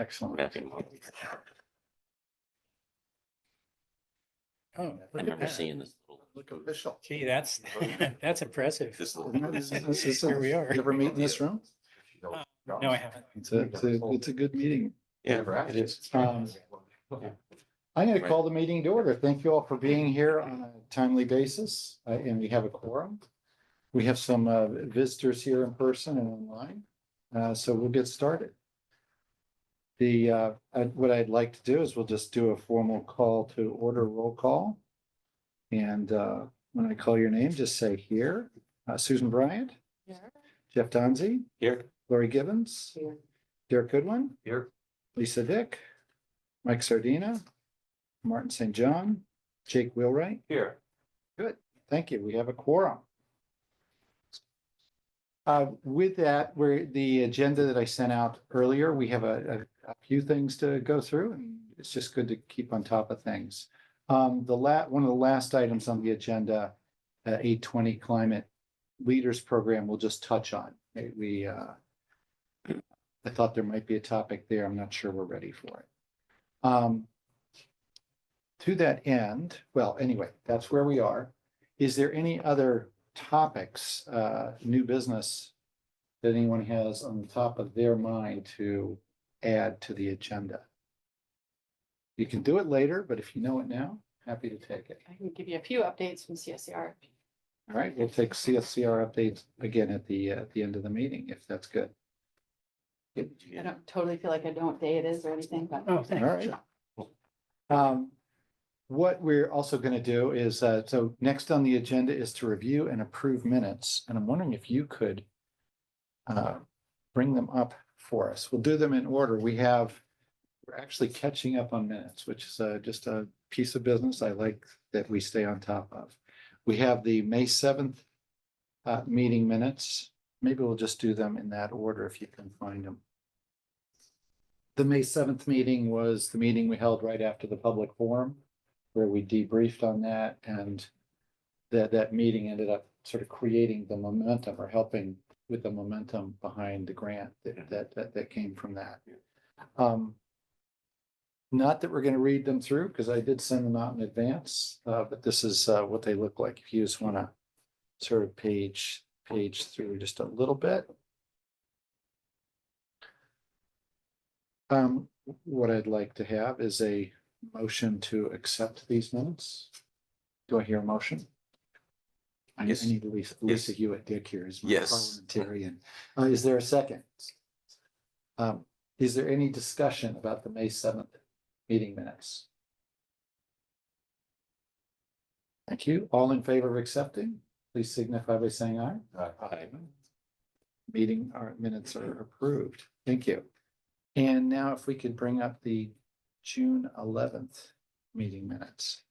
Excellent. mapping model. Oh, I look at remember that. seeing this little. Look official. Gee, that's, that's impressive. This little. Here we are. You ever meet in this room? No, I haven't. It's a good meeting. Yeah, It is. I'm going to call the meeting to order. Thank you all for being here on a timely basis, and we have a quorum. We have some visitors here in person and online, so we'll get started. What I'd like to do is we'll just do a formal call to order roll call. And when I call your name, just say here. Susan Bryant. Here. Jeff Donzi. Here. Lori Gibbons. Here. Derek Goodwin. Here. Lisa Dick. Mike Sardina. Martin St. John. Jake Wheelwright. Here. Thank you. We have a quorum. With that, the agenda that I sent out earlier, we have a few things to go through, and it's just good to keep on top of things. One of the last items on the agenda, 820 Climate Leaders Program, we'll just touch on. I thought there might be a topic there. I'm not sure we're ready for it. To that end, well, anyway, that's where we are. Is there any other topics, new business that anyone has on the top of their mind to add to the agenda? You can do it later, but if you know it now, happy to take it. I can give you a few updates from CSCR. All right, we'll take CSCR updates again at the end of the meeting, if that's good. I don't totally feel like I know what day it is or anything, but Oh, All thanks. right. What we're also going to do is, so next on the agenda is to review and approve minutes. And I'm wondering if you could bring them up for us. We'll do them in order. We're actually catching up on minutes, which is just a piece of business I like that we stay on top of. We have the May 7th meeting minutes. Maybe we'll just do them in that order if you can find them. The May 7th meeting was the meeting we held right after the public forum, where we debriefed on that, and that meeting ended up sort of creating the momentum, or helping with the momentum behind the grant that came from that. Not that we're going to read them through, because I did send them out in advance, but this is what they look like. If you just want to sort of page through just a little bit. What I'd like to have is a motion to accept these minutes. Do I hear a motion? I Yes. need Lisa Yes. Hewitt Dick here as my Yes. parliamentarian. Is there a second? Is there any discussion about the May 7th meeting minutes? Thank you. All in favor of accepting, please signify by saying aye. Aye. Meeting, our minutes are approved. Thank you. And now if we could bring up the June 11th meeting minutes.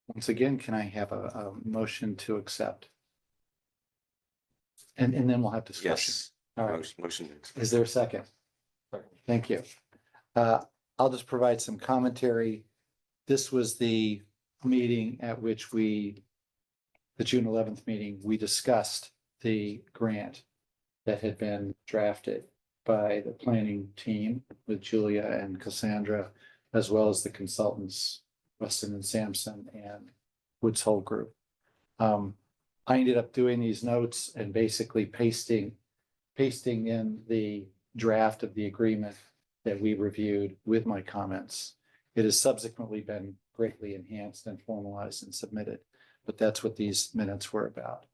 Once again, can I have a motion to accept? And then we'll have discussion. Yes. All right. Motion. Is there a second? Thank you. I'll just provide some commentary. This was the meeting at which the June 11th meeting, we discussed the grant that had been drafted by the planning team with Julia and Cassandra, as well as the consultants, Weston and Sampson and Woods Hole Group. I ended up doing these notes and basically pasting in the draft of the agreement that we reviewed with my comments. It has subsequently been greatly enhanced and formalized and submitted, but that's what these minutes were about.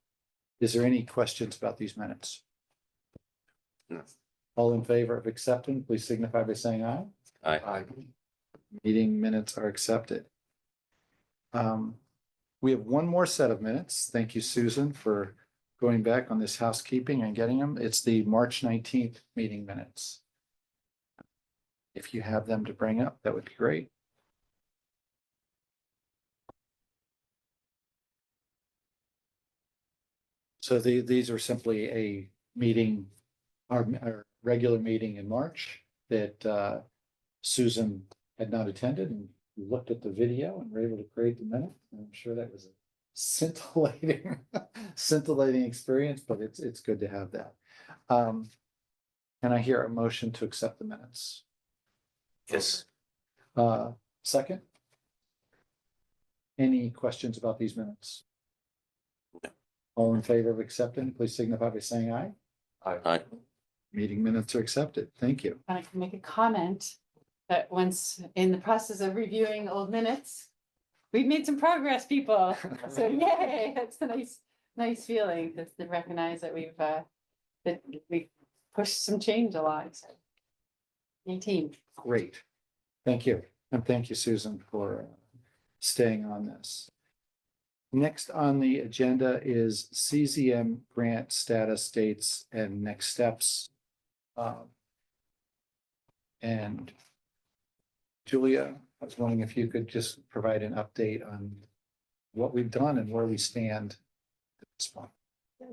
Is there any questions about these minutes? No. All in favor of accepting, please signify by saying aye. Aye. Meeting minutes are accepted. We have one more set of minutes. Thank you, Susan, for going back on this housekeeping and getting them. It's the March 19th meeting minutes. If you have them to bring up, that would be great. So these are simply a meeting, our regular meeting in March that Susan had not attended, and we looked at the video and were able to create the minute. I'm sure that was a scintillating, scintillating experience, but it's good to have that. Can I hear a motion to accept the minutes? Yes. Second? Any questions about these minutes? No. All in favor of accepting, please signify by saying aye. Aye. Meeting minutes are accepted. Thank you. I can make a comment that once in the process of reviewing old minutes, we've made some progress, people. So yay, that's a nice feeling to recognize that we pushed some change along. So, 18. Great. Thank you. And thank you, Susan, for staying on this. Next on the agenda is CZM grant status, dates, and next steps. And Julia, I was wondering if you could just provide an update on what we've done and where we stand at this point.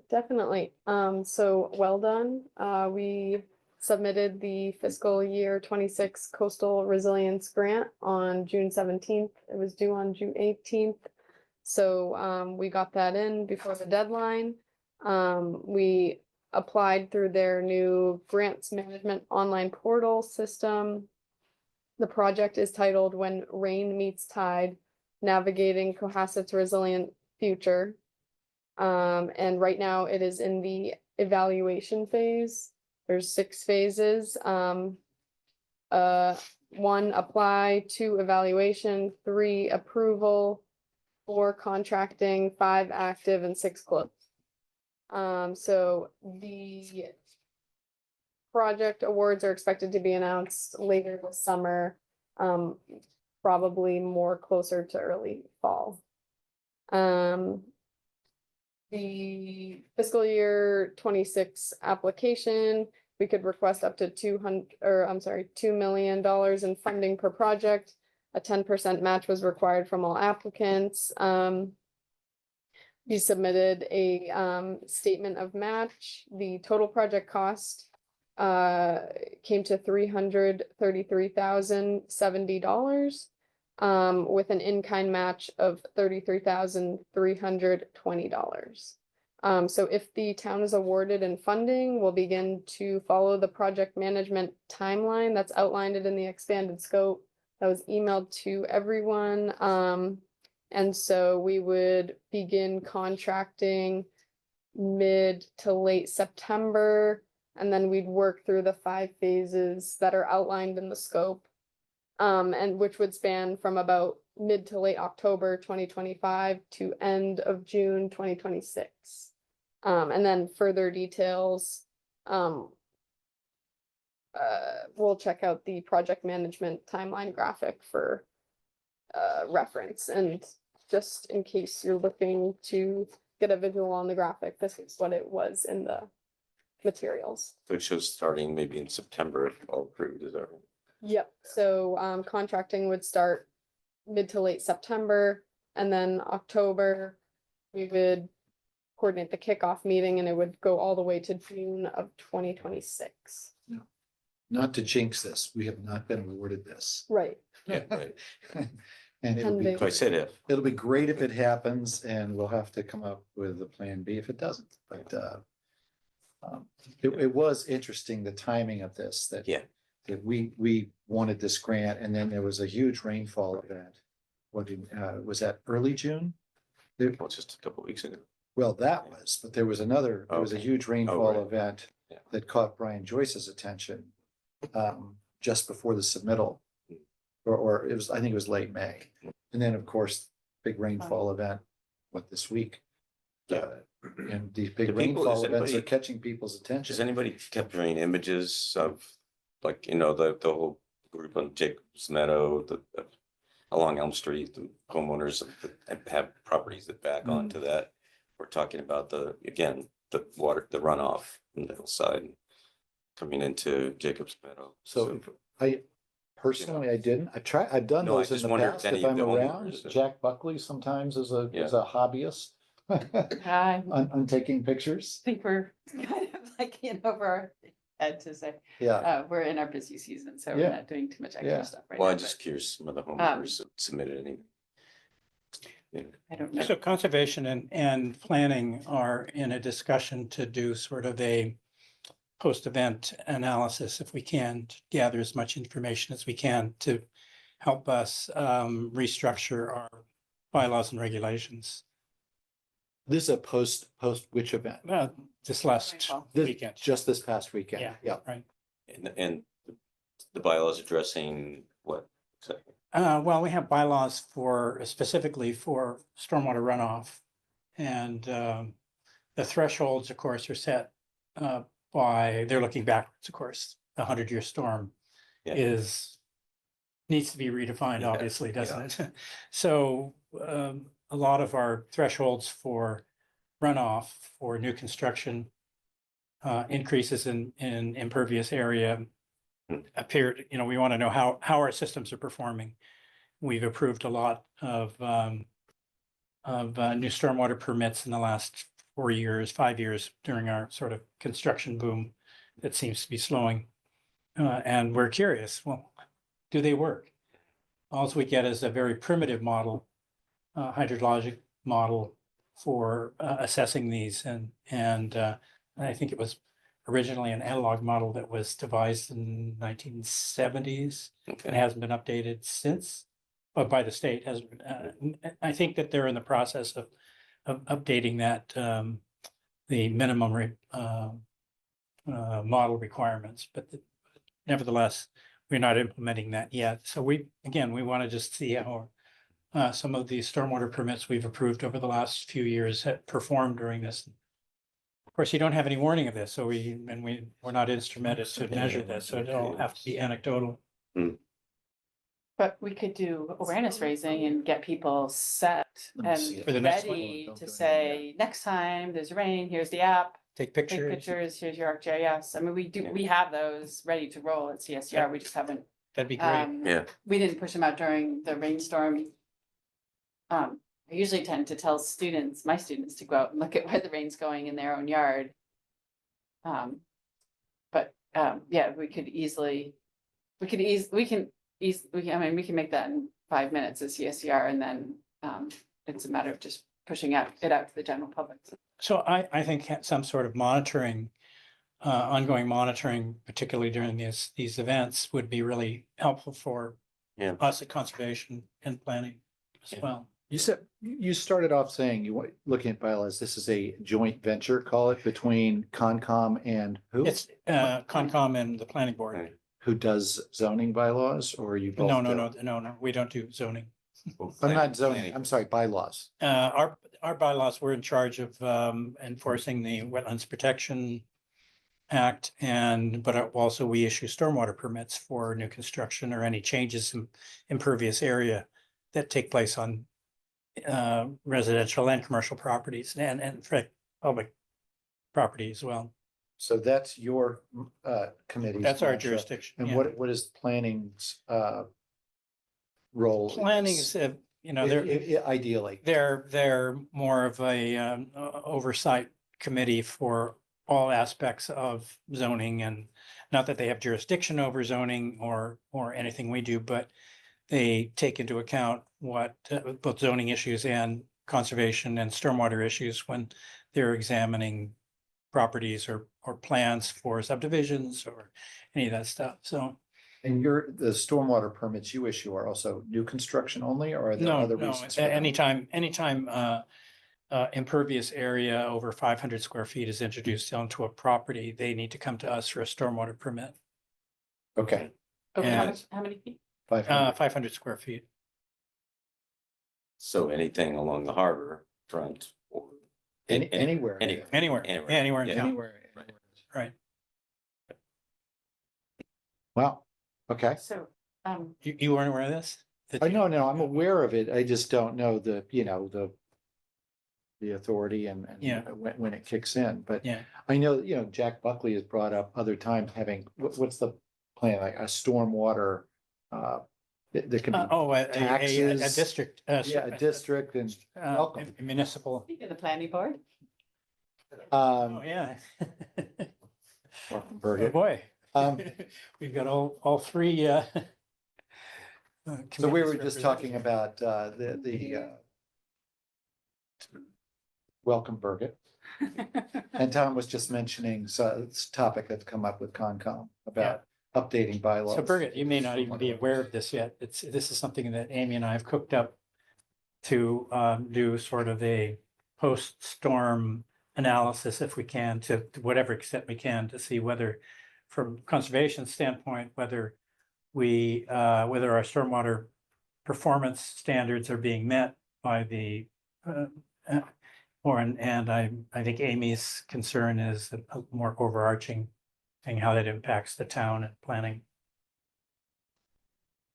Definitely. So well done. We submitted the fiscal year 26 coastal resilience grant on June 17th. It was due on June 18th. So we got that in before the deadline. We applied through their new grants management online portal system. The project is titled When Rain Meets Tide, Navigating Cohasset's Resilient Future. And right now it is in the evaluation phase. There's 6 phases. 1, apply, 2, evaluation, 3, approval, 4, contracting, 5, active, and 6, close. So the project awards are expected to be announced later this summer, probably more closer to early fall. The fiscal year 26 application, we could request up to $2 million in funding per project. A 10% match was required from all applicants. We submitted a statement of match. The total project cost came to $333,070. With an in-kind match of $33,320. So if the town is awarded in funding, we'll begin to follow the project management timeline that's outlined in the expanded scope that was emailed to everyone. And so we would begin contracting mid to late September, and then we'd work through the 5 phases that are outlined in the scope. And which would span from about mid to late October 2025 to end of June 2026. And then further details, we'll check out the project management timeline graphic for reference. And just in case you're looking to get a visual on the graphic, this is what it was in the materials. So it shows starting maybe in September if all approved, is that right? Yep, so contracting would start mid to late September, and then October, we would coordinate the kickoff meeting, and it would go all the way to June of 2026. Not to jinx this, we have not been awarded this. Right. Yeah, right. And it'll be, So I said if. it'll be great if it happens, and we'll have to come up with a plan B if it doesn't, but it was interesting, the timing of this, that Yeah. that we wanted this grant, and then there was a huge rainfall event. Was that early June? Well, just a couple weeks ago. Well, that was, but there was a Okay. huge rainfall right. event Yeah. that caught Brian Joyce's attention just before the submittal. Or it was, I think it was late May. And then, of course, big rainfall event, this week? Yeah. And these big Do people- rainfall is events are anybody- catching people's Has attention. anybody capturing images of, like, the whole group on Jacobs Meadow, along Elm Street, the homeowners that have properties that back onto that? We're talking about the water, the runoff from the hillside coming into Jacobs Meadow. So I personally, I didn't, I've done No, I those in just the wonder if past, any if of I'm the around. homeowners- Jack Buckley sometimes is a hobbyist I on taking pictures. think we're kind of like, over our head to say, Yeah, we're in our busy season, so Yeah. we're not doing too much Yeah. extra stuff right Well, now. I'm just curious, some of the Um, homeowners have submitted any. Yeah. I don't know. So conservation and planning are in a discussion to do sort of a post-event analysis, if we can, to gather as much information as we can to help us restructure our bylaws and regulations. this is a post which event? This last Well, weekend. Just this past weekend. Yeah. Yeah. Right. And the bylaws addressing what? exactly? Well, we have bylaws for, specifically for stormwater runoff. And the thresholds, of course, are set by, they're looking backwards, of course. The 100-year storm Yeah. needs to be redefined, Yeah, obviously, doesn't it? So a lot of our thresholds for runoff for new construction, increases in impervious area appeared, we want to know how our systems are performing. We've approved a lot of new stormwater permits in the last 4 years, 5 years during our sort of construction boom that seems to be slowing. And we're curious, well, do they work? All we get is a very primitive model, hydrologic model for assessing these. And I think it was originally an analog model that was devised in 1970s and Okay, hasn't been updated since, but by the state has, I think that they're in the process of updating that, the minimum model requirements, but nevertheless, we're not implementing that yet. So we want to just see how some of the stormwater permits we've approved over the last few years have performed during this. Of course, you don't have any warning of this, so we're not instrumented to measure this, so it'll have to be anecdotal. But we could do awareness raising and get people set Let me and see it. For the next one. ready Don't to do say, next time there's rain, here's the app, Take take pictures, pictures, here's your ArcGIS. I mean, Yeah. we have those ready to roll at CSCR, we just haven't. that'd be great. yeah, We didn't push them out during the rainstorm. I usually tend to tell students, my students, to go out and look at where the rain's going in their own yard. Yeah, we can make that in 5 minutes as CSCR, and then it's a matter of just pushing it out to the general public. So I think some sort of monitoring, ongoing monitoring, particularly during these events, would be really helpful for Yeah. us at conservation and planning as Yeah. well. You said, you started off saying looking at bylaws, this is a joint venture, call it, between Concom and who? It's Concom and the planning board. Right. Who does zoning bylaws, or you both? No, we don't do zoning. I'm not zoning, Planning. I'm sorry, bylaws. Our bylaws, we're in charge of enforcing the Wetlands Protection Act, but also we issue stormwater permits for new construction or any changes in impervious area that take place on residential and commercial properties and for public property as well. So that's your committee. That's our jurisdiction. And yeah. what is planning's role? in Planning this? is, Ideally. they're more of a oversight committee for all aspects of zoning, and not that they have jurisdiction over zoning or anything we do, but they take into account what both zoning issues and conservation and stormwater issues when they're examining properties or plans for subdivisions or any of that stuff. So And the stormwater permits you issue are also new construction only, or are there no, other no, reasons? for that? anytime impervious area over 500 square feet is introduced onto a property, they need to come to us for a stormwater permit. Okay, Okay, And- how many feet? 500. 500 square feet. So anything along the harbor front or. Anywhere. Any- Anywhere, Anywhere, anywhere in yeah. town. Anywhere. Right. Wow, okay. So, You weren't aware of this? I know, no, I'm aware of it. I just don't know the authority and Yeah. when it kicks in, but Yeah. I know, Jack Buckley has brought up other times having, what's the plan, like a stormwater, that can be, A taxes. district. yeah, a district and welcome. Municipal. speaking of the planning board, Oh, yeah. welcome, Oh, Birgit. boy. Um, We've got all three. So we were just talking about welcome, Birgit. And Tom was just mentioning, so it's a topic that's come up with Concom about updating bylaws. So Birgit, you may not even be aware of this yet. This is something that Amy and I have cooked up to do sort of a post-storm analysis if we can, to whatever extent we can, to see whether, from conservation standpoint, whether whether our stormwater performance standards are being met by the and I think Amy's concern is a more overarching thing, how that impacts the town and planning.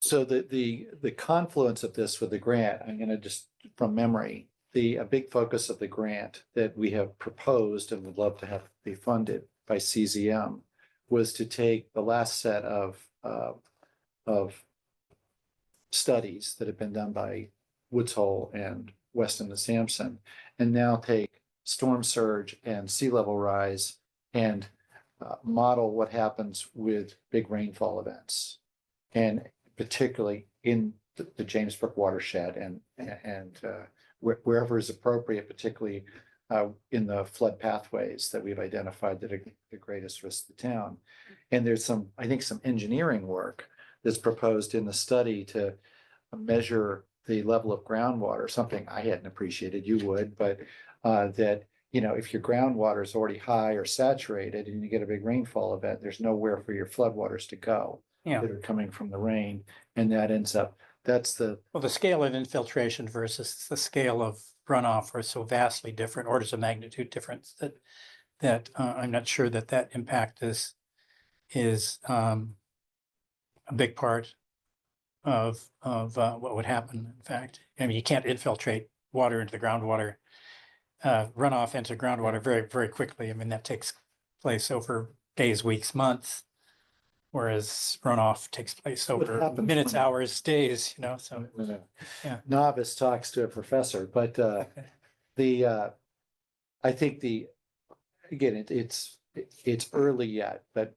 So the confluence of this with the grant, I'm gonna just, from memory, a big focus of the grant that we have proposed and would love to have be funded by CZM was to take the last set of studies that have been done by Woods Hole and Weston and Sampson, and now take storm surge and sea level rise and model what happens with big rainfall events. And particularly in the James Brook watershed and wherever is appropriate, particularly in the flood pathways that we've identified that are the greatest risk to the town. And there's I think some engineering work that's proposed in the study to measure the level of groundwater, something I hadn't appreciated, you would, but that, you know, if your groundwater is already high or saturated and you get a big rainfall event, there's nowhere for your floodwaters to go. Yeah. That are coming from the rain, and that ends up, Well, the scale of infiltration versus the scale of runoff are so vastly different, orders of magnitude difference, that I'm not sure that impact is a big part of what would happen. In fact, I mean, you can't infiltrate water into the groundwater, runoff into groundwater very, very quickly. I mean, that takes place over days, weeks, months. Whereas runoff takes place over happens minutes, when- hours, days, you know, so. Yeah. novice talks to a professor, but I think again, it's early yet, but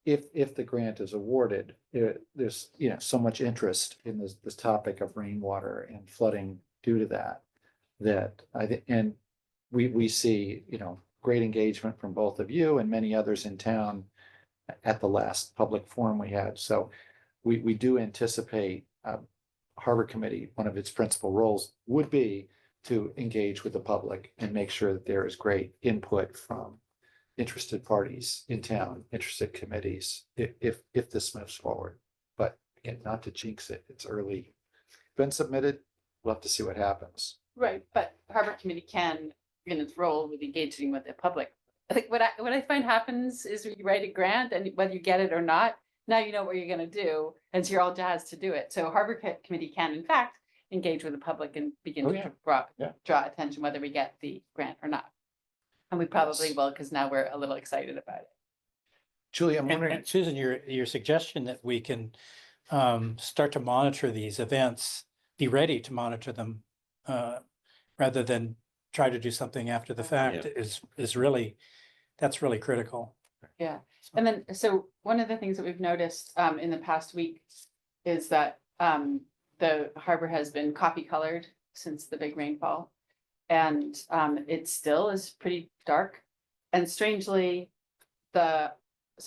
if the grant is awarded, there's, you know, so much interest in this topic of rainwater and flooding due to that I think, and we see, you know, great engagement from both of you and many others in town at the last public forum we had. So we do anticipate Harbor Committee, one of its principal roles would be to engage with the public and make sure that there is great input from interested parties in town, interested committees, if this moves forward. But again, not to jinx it, it's early. Been submitted, we'll have to see what happens. Right, but Harbor Committee can, in its role with engaging with the public. I think what I find happens is you write a grant and whether you get it or not, now you know what you're gonna do, and so you're all jazzed to do it. So Harbor Committee can in fact engage with the public and begin Oh, to yeah. draw attention whether we get the grant or not. And we probably Yes. will, because now we're a little excited about it. Julie, I'm And wondering, Susan, your suggestion that we can start to monitor these events, be ready to monitor them rather than try to do something after the fact is really, that's really critical. Yeah, and then, so one of the things that we've noticed in the past week is that the harbor has been coffee colored since the big rainfall. And it still is pretty dark. And strangely, the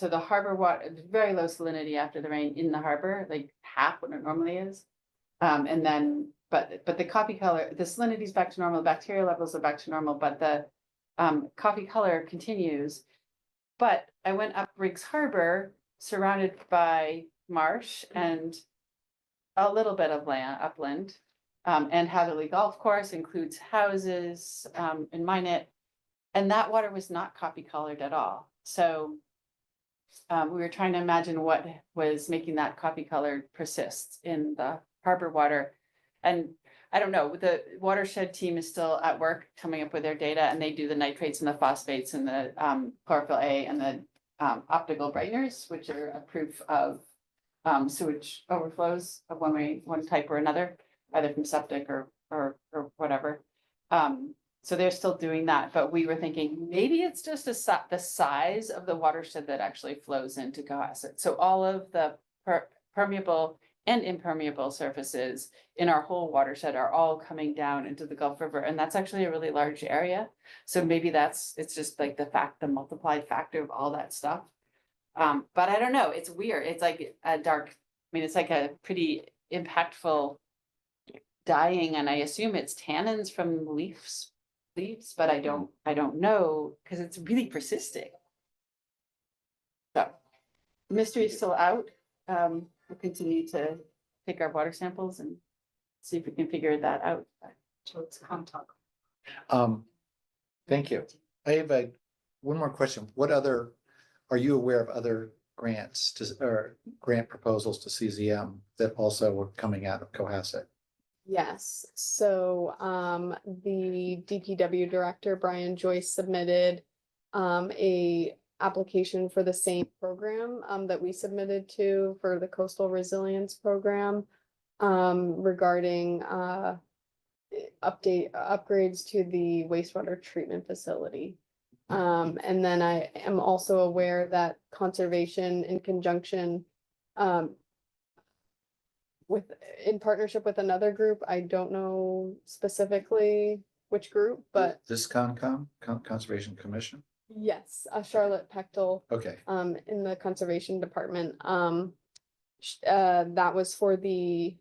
harbor water, very low salinity after the rain in the harbor, like half what it normally is. And then, but the coffee color, the salinity is back to normal, the bacterial levels are back to normal, but the coffee color continues. But I went up Riggs Harbor, surrounded by marsh and a little bit of land, upland. And Hatherley Golf Course includes houses in Minot. And that water was not coffee colored at all. So we were trying to imagine what was making that coffee color persist in the harbor water. And I don't know, the watershed team is still at work coming up with their data, and they do the nitrates and the phosphates and the chlorophyll A and the optical brighteners, which are a proof of sewage overflows of one type or another, either from septic or whatever. So they're still doing that, but we were thinking maybe it's just the size of the watershed that actually flows into Cohasset. So all of the permeable and impermeable surfaces in our whole watershed are all coming down into the Gulf River, and that's actually a really large area. So maybe it's just like the multiplied factor of all that stuff. But I don't know, it's weird. It's like a dark, I mean, it's like a pretty impactful dyeing, and I assume it's tannins from leaves, but I don't know, because it's really persisting. So, mystery is still out. We'll continue to take our water samples and see if we can figure that out. So it's talk. Thank you. I have one more question. Are you aware of other grants or grant proposals to CZM that also were coming out of Cohasset? Yes, so the DPW director, Brian Joyce, submitted a application for the same program that we submitted to for the Coastal Resilience Program regarding upgrades to the wastewater treatment facility. And then I am also aware that conservation in conjunction in partnership with another group, I don't know specifically which group, but This Conservation Commission? yes, Charlotte Pechtel Okay, in the conservation department. That was for the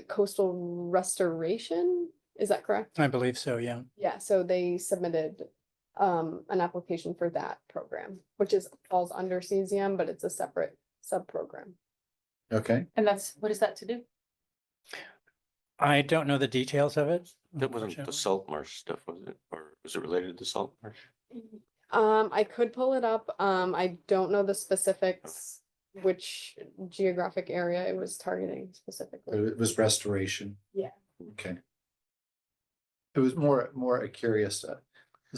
coastal restoration, is that correct? I believe so, yeah. Yeah, so they submitted an application for that program, which falls under CZM, but it's a separate sub-program. okay. And what is that to do? I don't know the details of it. That wasn't the unfortunately. salt marsh stuff, was it? Or was it related to salt marsh? I could pull it up. I don't know the specifics, which geographic area it was targeting specifically. It was restoration. Yeah. Okay. It was more curious. The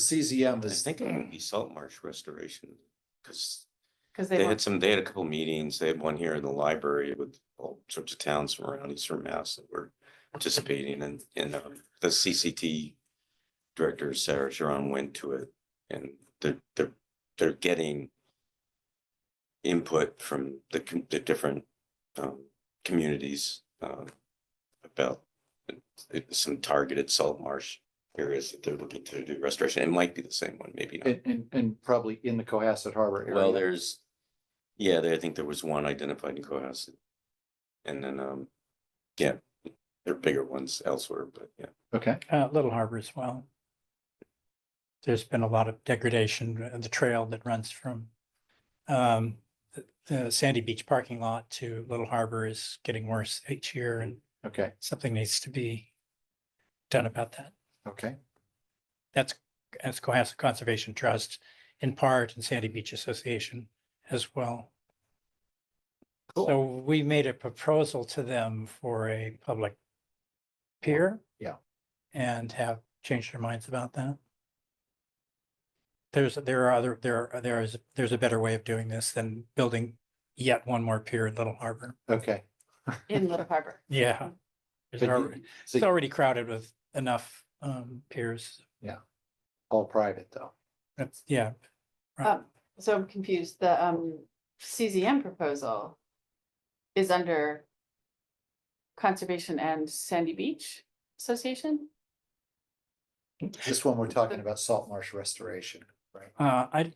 CZM I is, think it would be salt marsh restoration, because Because they had a couple meetings. They had one here in the library with all sorts of towns from around Eastern Mass that were participating, and the CCT director, Sarah Sharon, went to it, and they're getting input from the different communities about some targeted salt marsh areas that they're looking to do restoration. It might be the same one, maybe not. and probably in the Cohasset Harbor area. Well, I think there was one identified in Cohasset. And then, yeah, there are bigger ones elsewhere, but yeah. Okay, Little Harbor as well. There's been a lot of degradation of the trail that runs from the Sandy Beach parking lot to Little Harbor is getting worse each year, and okay, something needs to be done about that. okay. That's Cohasset Conservation Trust in part, and Sandy Beach Association as well. Cool. So we made a proposal to them for a public pier. Yeah. And have changed their minds about that. There's a better way of doing this than building yet one more pier in Little Harbor. Okay. in Little Harbor. Yeah. But you- It's already crowded with enough piers. All private though. That's, yeah. Right. So I'm confused. The CZM proposal is under Conservation and Sandy Beach Association? This one, we're talking about salt marsh restoration, right?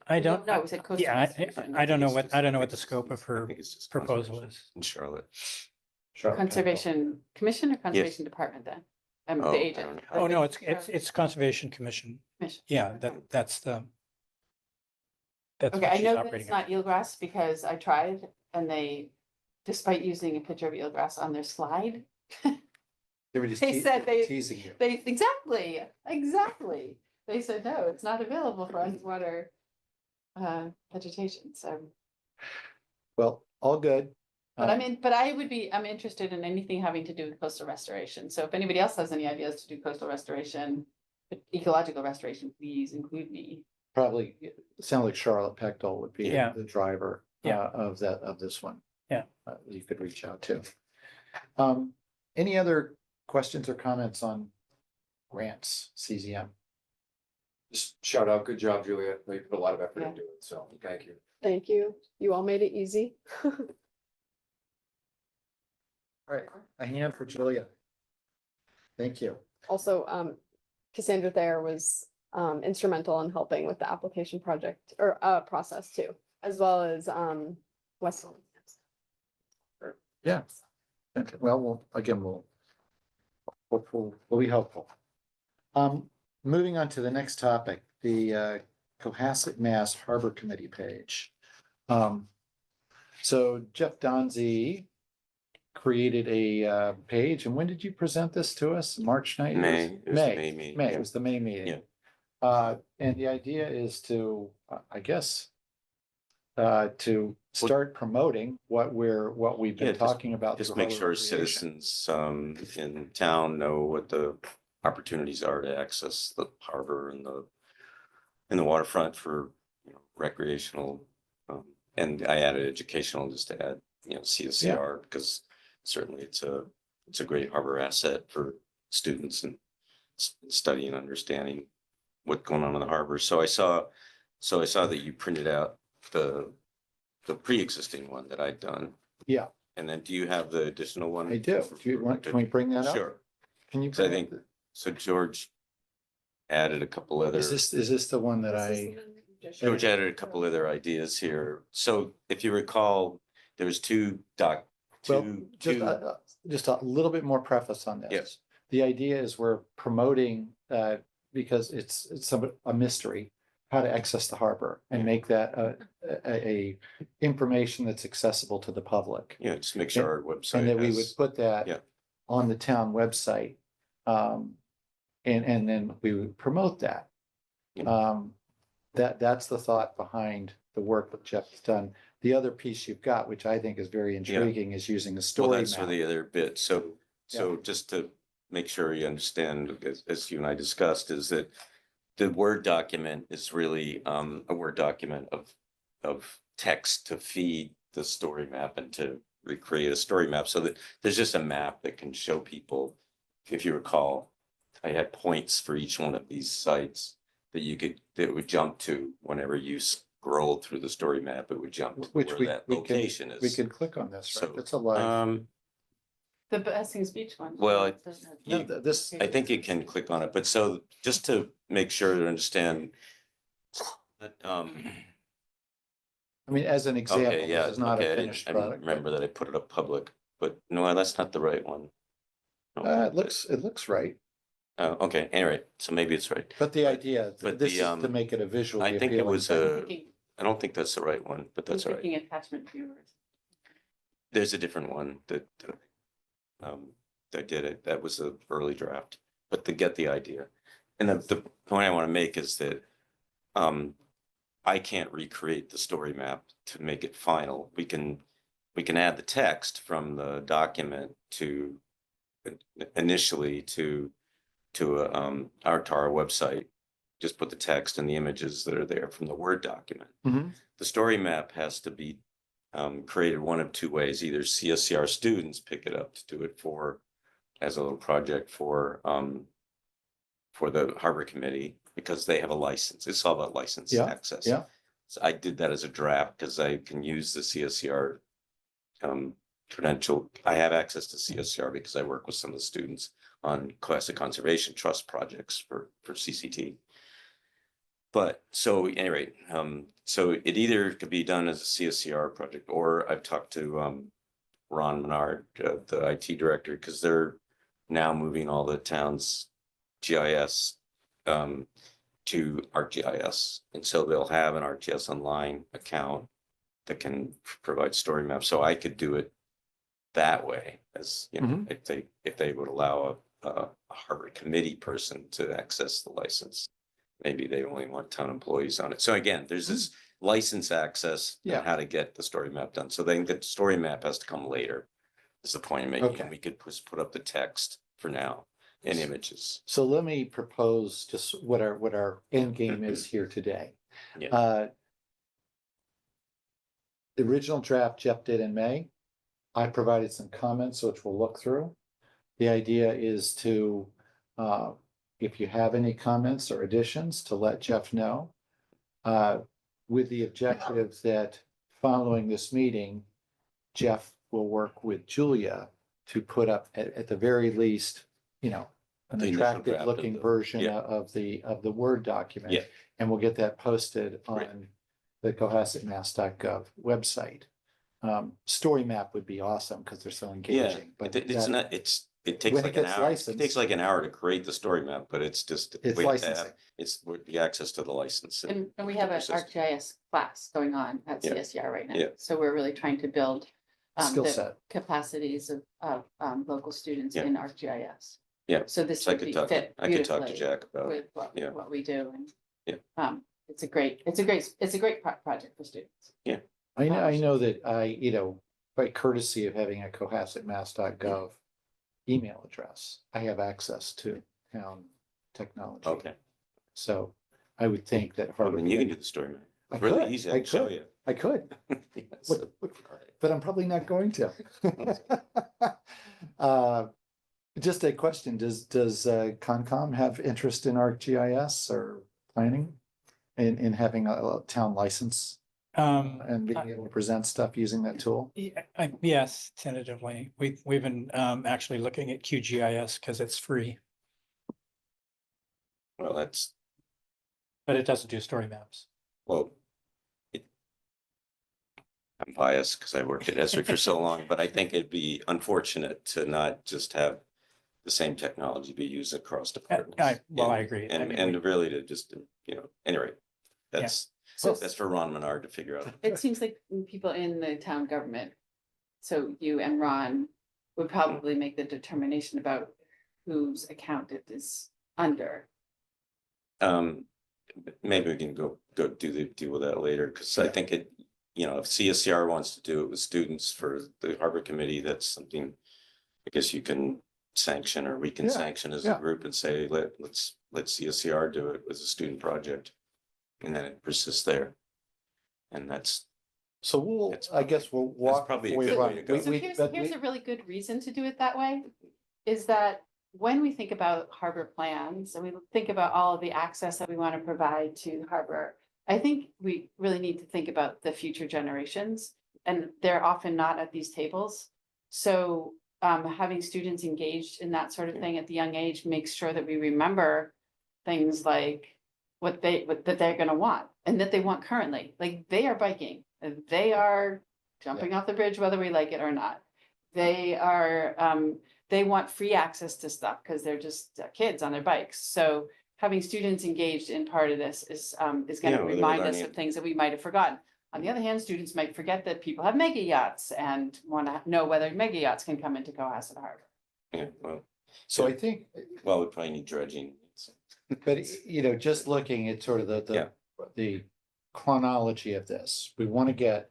I don't. No, is it coastal Yeah, restoration? I don't know what, I don't know what the It's- scope of I her think it's just proposal conservation is. in Charlotte. Charlotte Conservation Commission or Conservation Department then? Oh, The I agent. don't know. Oh, no, it's Conservation Commission. Commission. Yeah, that's the. That's Okay, what I she's know that operating it's not eelgrass because I tried and they, despite using a picture of eelgrass on their slide, They were just They said they- teasing you. exactly. They said, no, it's not available for underwater vegetation, so. Well, all good. But I'm interested in anything having to do with coastal restoration. So if anybody else has any ideas to do coastal restoration, ecological restoration, please include me. Probably, it sounds like Charlotte Pechtel would be Yeah. the driver Yeah. of this one. Yeah. You could reach out to. Any other questions or comments on grants, CZM. Just shout out, good job, Julia. You put a lot of effort Yeah. into it, so thank you. Thank you. You all made it easy. All right, a hand for Julia. Thank you. Also, Cassandra Thayer was instrumental in helping with the application project or process too, as well as Weston. Yeah. Okay, well, we'll be helpful. Moving on to the next topic, the Cohasset Mass Harbor Committee page. So Jeff Donzi created a page, and when did you present this to us? March night? May, it was the May meeting, May, yeah. it was the May meeting. Yeah. And the idea is to, I guess, to start promoting what we've Yeah, been talking about. Just through make Harbor sure Recreation. citizens in town know what the opportunities are to access the harbor and the waterfront for, you know, recreational. And I added educational just to add, you know, CSCR, because certainly it's a great harbor asset for students and studying and understanding what's going on in the harbor. So I saw that you printed out the pre-existing one that I'd done. Yeah, And then do you have the additional one? I do. Do you want, can we bring that up? Sure. Can you? So I bring think, up so George added a couple other, Is this the one that This is I, the one that you just George shared. added a couple other ideas here. So if you recall, there was well, two, just a little bit more preface on this. Yes. The idea is we're promoting, because it's a mystery, how to access the harbor and make that a information that's accessible to the public. you know, just make sure our website And that we would has, put yeah. that on the town website. And then we would promote that. Yeah. That's the thought behind the work that Jeff's done. The other piece you've got, which I think is very intriguing, is using a Well, story that's for map. the other bit. So just to make sure you understand, as you and I discussed, is that the Word document is really a Word document of text to feed the story map and to recreate a story map, so that there's just a map that can show people. If you recall, I had points for each one of these sites that would jump to whenever you scroll through the story map, it would jump to Which where we that can, location is. we can click on this, right? So, That's a live. The Blessings Beach one. Well, No, this, I think you can click on it, but so just to make sure to understand that, I mean, as an example, okay, yeah, this is not okay, a I finished didn't product. remember that I put it up public, but no, that's not the right one. No, It looks right, okay, anyway, so maybe it's right. but the idea, but this is the, to make it a visually I think it appealing was thing. I don't think that's the right one, but that's all right. Looking attachment viewers. There's a different one that did it. That was an early draft, but to get the idea. And the point I want to make is that I can't recreate the story map to make it final. We can add the text from the document to initially to our website. Just put the text and the images that are there from the Word document. Mhm. The story map has to be created one of two ways. Either CSCR students pick it up to do it as a little project for the Harbor Committee, because they have a license. It's all about license Yeah, access. yeah. So I did that as a draft because I can use the CSCR credential. I have access to CSCR because I work with some of the students on Cohasset Conservation Trust projects for CCT. But so anyway, so it either could be done as a CSCR project, or I've talked to Ron Menard, the IT director, because they're now moving all the town's GIS to ArcGIS. And so they'll have an ArcGIS Online account that can provide story maps. So I could do it that way, as you know, if they would allow a Harbor Committee person to access the license. Maybe they only want town employees on it. So again, there's this license access Yeah. and how to get the story map done. So then the story map has to come later. Is the point I'm making. Okay. And we could just put up the text for now and images. So let me propose just what our end game is here today. Yeah. The original draft Jeff did in May. I provided some comments which we'll look through. The idea is to if you have any comments or additions, to let Jeff know. With the objective that following this meeting, Jeff will work with Julia to put up at the very least, you know, an The initial attractive draft of looking the- version yeah. of the Word document. Yeah. And we'll get that posted Great. on the cohassetmass.gov website. Story map would be awesome because they're so Yeah, engaging, but it's that- not, it takes when it like an gets hour, it licensed- takes like an hour to create the story map, but it's just. It's we have to have- licensing. It's the access to the license. And we have an Persistent. ArcGIS class going on at Yeah. CSER right now. Yeah. So we're really trying to build Skill the set. capacities of local students Yeah. in ArcGIS. Yeah. So this So I would could be talk, fit I could talk to beautifully Jack about, with yeah. what we do and. Yeah. It's a great project for students. I know that you know, by courtesy of having a cohassetmass.gov email address, I have access to town technology. okay. So I would think that I Harvard. mean, you can do the story map. I Really could, easy, I I can show could. you. I could, Yes. but I'm probably not going to. Just a question, does Concom have interest in ArcGIS or planning? In having a town license and being able to present stuff using that tool? Yes, tentatively. We've been actually looking at QGIS because it's free, Well, that's, but it doesn't do story maps. well. I'm biased because I worked at Esri for so long, but I think it'd be unfortunate to not just have the same technology be used across departments. I And- agree. I And, mean, and really to just, anyway, Yeah. that's, So that's for Ron Menard to figure out. it seems like people in the town government, so you and Ron would probably make the determination about whose account it is under. Maybe we can go deal with that later, because I think it, if CSCR wants to do it with students for the Harbor Committee, that's something. I guess you can sanction, or we can Yeah, sanction as a yeah. group and say, let's let CSCR do it as a student project. And then it persists there. And that's, So we'll, It's I guess we'll walk. probably a before we good way run. to go. We- So we- here's, but here's we- a really good reason to do it that way, is that when we think about harbor plans and we think about all of the access that we want to provide to harbor, I think we really need to think about the future generations, and they're often not at these tables. So having students engaged in that sort of thing at the young age makes sure that we remember things like what that they're gonna want and that they want currently. Like, they are biking, they are jumping off the bridge, whether we like it or not. They are, they want free access to stuff because they're just kids on their bikes. So having students engaged in part of this is Yeah, gonna well, they're remind us learning of it. things that we might have forgotten. On the other hand, students might forget that people have mega yachts and want to know whether mega yachts can come into Cohasset Harbor. So I think, we probably need dredging. but just looking at sort of the chronology of this, we want to get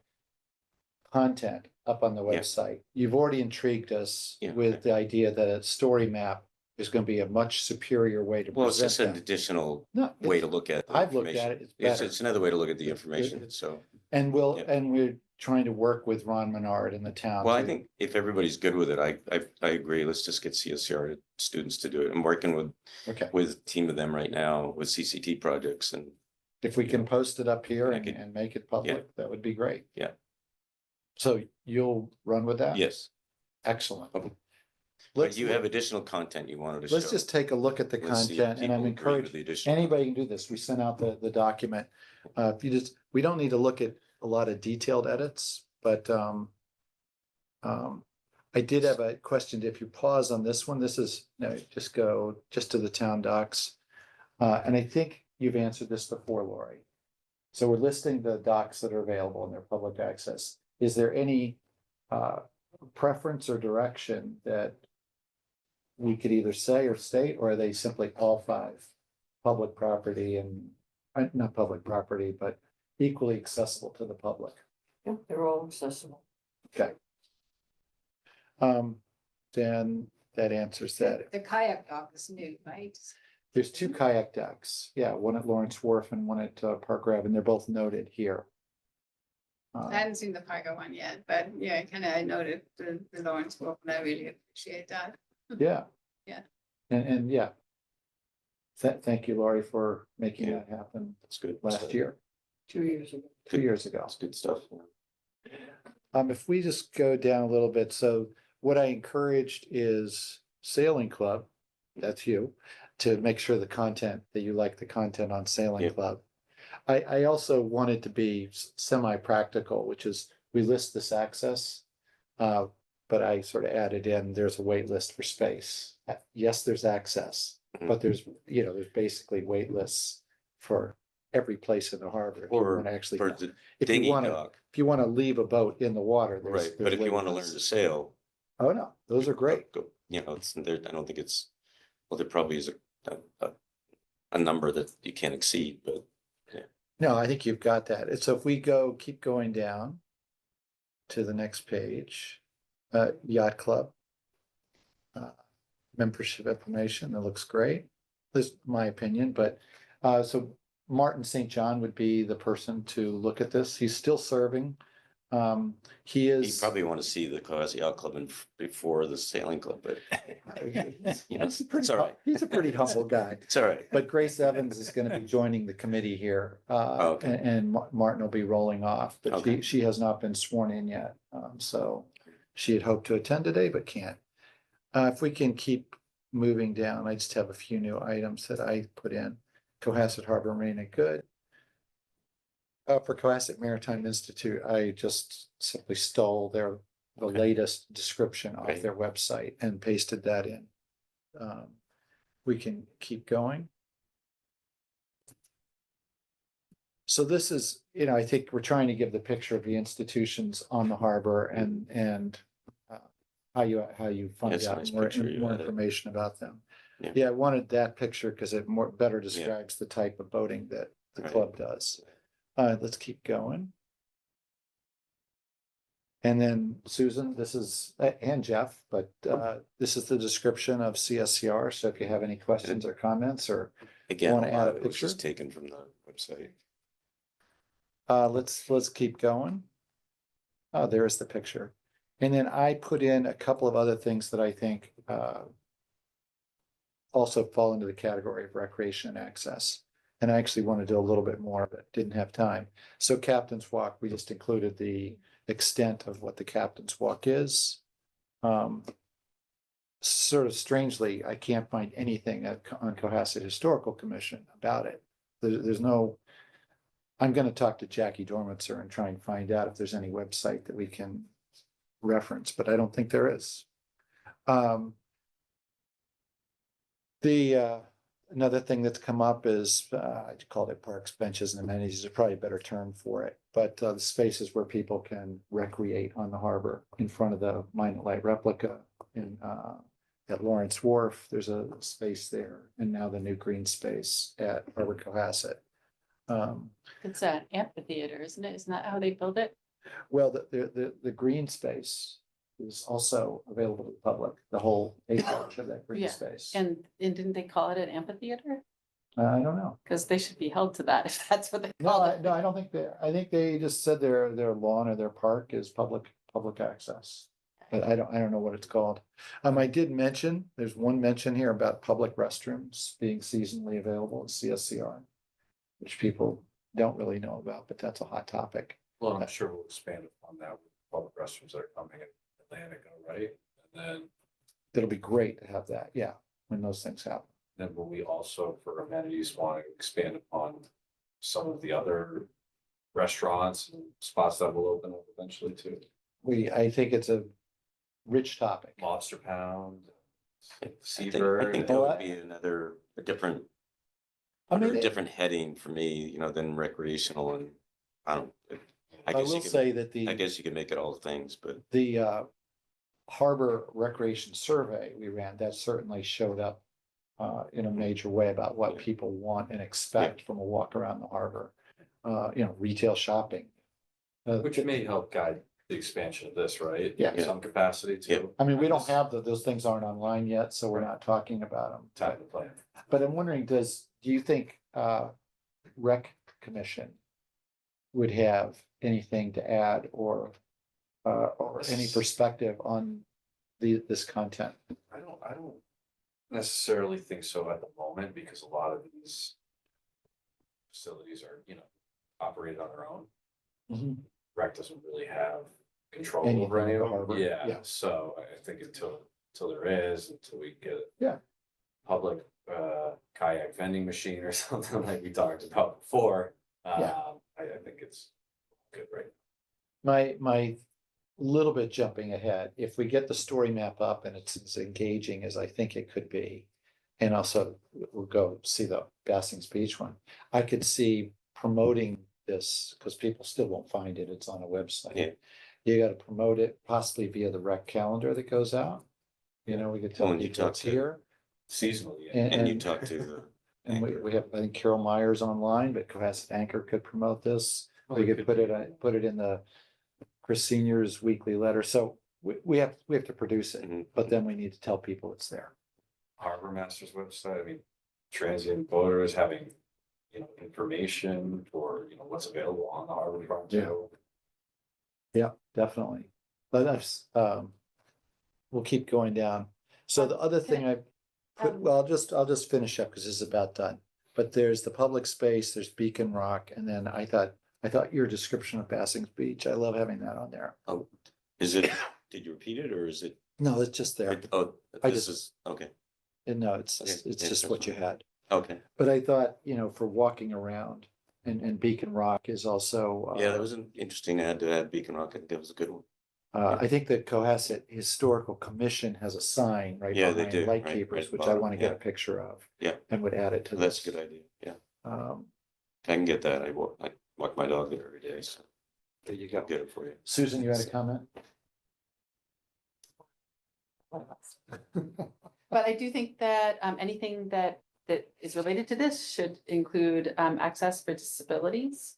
content up on the Yeah. website. You've already intrigued us Yeah. with the idea that a story map is going to be a much superior way to Well, it's just present an them. additional No, way it's- to look at the I've looked information. at it, it's It's, better. it's another way to look at the It- information, it- so. And Yeah. we're trying to work with Ron Menard in the town. Well, I to- think if everybody's good with it, I agree. Let's just get CSCR students to do it. I'm working Okay, with a team of them right now with CCT projects, and if we can post it up here I and, could- and make it public, that would be great. Yeah. So you'll run with that? yes, Excellent. Okay. but Let's, you have additional content you wanted to show. let's just take a look at the Let's see if content, and I'm people agree with encouraged, the additional anybody can do this. We sent out the document. If you just, we don't need to look at a lot of detailed edits, but I did have a question. If you pause on this one, this is, no, just go just to the town docs. And I think you've answered this before, Lori. So we're listing the docs that are available in their public access. Is there any preference or direction that we could either say or state, or are they simply all five public property and, not public property, but equally accessible to the public? Yeah, they're all accessible. Okay. Then that answers that. The kayak dock is new, right? There's two kayak decks. Yeah, one at Lawrence Wharf and one at Park Ave, and they're both noted here. I hadn't seen the Parker one yet, but yeah, I noted the Lawrence Wolf, and I really appreciate that. Yeah. Yeah. And yeah. Thank you, Laurie, for making Yeah. that happen That's good. last year, 2 years ago. 2 years ago. That's good stuff. If we just go down a little bit, so what I encouraged is Sailing Club, that's you, to make sure the content, that you like the content on Sailing Yeah. Club. I also wanted to be semi-practical, which is we list this access. But I sort of added in, there's a wait list for space. Yes, there's access, but there's basically wait lists for every place in the harbor. If you Or want to actually, for the if you dinghy want to, dock, if you want to leave a boat in the water, right, but if you wait want to learn to lists. sail. Oh, no, those are great. Go, it's there, I don't think it's, well, there probably is a number that you can't exceed, but No, I think you've got that. And so if we keep going down to the next page, Yacht Club. Membership information, that looks great. This is my opinion, but, so Martin St. John would be the person to look at this. He's still serving. He you is. probably want to see the Cohasset Yacht Club before the Sailing Club, but you know, it's all right. He's a pretty humble guy. It's all right. But Grace Evans is gonna be joining the committee here, Okay. and Martin will be rolling off, but Okay. she has not been sworn in yet. So she had hoped to attend today, but can't. If we can keep moving down, I just have a few new items that I put in. Cohasset Harbor Marina, good. For Cohasset Maritime Institute, I just simply stole the Okay. latest description off Okay. their website and pasted that in. We can keep going. So this is, I think we're trying to give the picture of the institutions on the harbor and how you find That's a out nice more picture you added. information about them. Yeah. Yeah, I wanted that picture because it better describes the type of boating that the Right. club does. Let's keep going. And then Susan, this is, and Jeff, but this is the description of CSCR. So if you have any questions or comments or Again, wanna a add lot a of it was just picture? taken from the website. let's keep going. Oh, there is the picture. And then I put in a couple of other things that I think also fall into the category of recreation and access. And I actually want to do a little bit more, but didn't have time. So Captain's Walk, we just included the extent of what the Captain's Walk is. Sort of strangely, I can't find anything on Cohasset Historical Commission about it. There's no, I'm going to talk to Jackie Dormitzer and try and find out if there's any website that we can reference, but I don't think there is. Another thing that's come up is, I called it parks, benches and amenities, is probably a better term for it. But the spaces where people can recreate on the harbor in front of the Minot Light replica at Lawrence Wharf, there's a space there, and now the new green space at Harbor Cohasset. It's an amphitheater, isn't it? Isn't that how they build it? Well, the green space is also available to the public, the whole acreage of that green Yeah, space. And didn't they call it an amphitheater? I don't know. Because they should be held to that if that's what they No, call I it. don't think I think they just said their lawn or their park is public access. But I don't know what it's called. I did mention, there's one mention here about public restrooms being seasonally available at CSCR, which people don't really know about, but that's a hot topic. Well, I'm sure we'll expand upon that with public restrooms that are coming in Atlantica, right? And It'll be great to have that, yeah, when those things happen. then will we also, for amenities, want to expand upon some of the other restaurants and spots that will open up eventually too? I think it's a rich topic. Lobster Pound, I think Seabird. that would be a different, I under mean, a different heading for me, than recreational and I don't. I guess will you could- say that I guess you could make it all things, but the harbor recreation survey we ran, that certainly showed up in a major way about what people want and expect from a walk around the harbor. Retail shopping. which may help guide the expansion of this, right? Yeah. In some capacity too. I mean, we don't have those things aren't online yet, so we're not talking about them. Time to plan. But I'm wondering, do you think Rec Commission would have anything to add or any perspective on this content? I don't necessarily think so at the moment, because a lot of these facilities are, operated on their own. Mhm. Rec doesn't really have control Anything over any at the of them. harbor, Yeah, yeah. so I think until there is, until we get. Yeah. Public kayak vending machine or something like we talked about before, Yeah. I think it's good, right? My little bit jumping ahead, if we get the story map up and it's as engaging as I think it could be. And also we'll go see the Bassing's Beach one. I could see promoting this because people still won't find it. It's on a website. Yeah. You gotta promote it possibly via the rec calendar that goes out. You know, we could tell Well, and you people talk it's to- here. Seasonally, yeah. And- And you talk to the. And we anchor. have, I think Carol Myers online, but Cohasset Anchor could promote this. Well, We it could could put it in the Chris Senior's weekly letter. So we have to produce it, Mhm. but then we need to tell people it's there. Harbor Master's website, I mean, transient boaters having, information for, what's available on the harbor front too. Yeah, definitely. But we'll keep going down. So the other thing I put, Um, well, I'll just finish up because this is about done. But there's the public space, there's Beacon Rock, and then I thought your description of Bassing's Beach, I love having that on there. Oh, is it, did you repeat it or is it? No, it's just there. Oh, I this just- is, okay, And no, it's Okay, it's yeah, just that's what you fine. had. okay. But I thought, for walking around and Beacon Rock is also. Yeah, that was an interesting ad to add Beacon Rock. I think that was a good one. I think the Cohasset Historical Commission has a sign right Yeah, they behind do, Light right, Keepers, right at the which I bottom, want to get a yeah. picture of. Yeah. And would add it to That's this. a good idea. Yeah, Um, I can get that. I walk my dog there every day, so there you I'll go. get it for you. Susan, you had a comment? But I do think that anything that is related to this should include access for disabilities.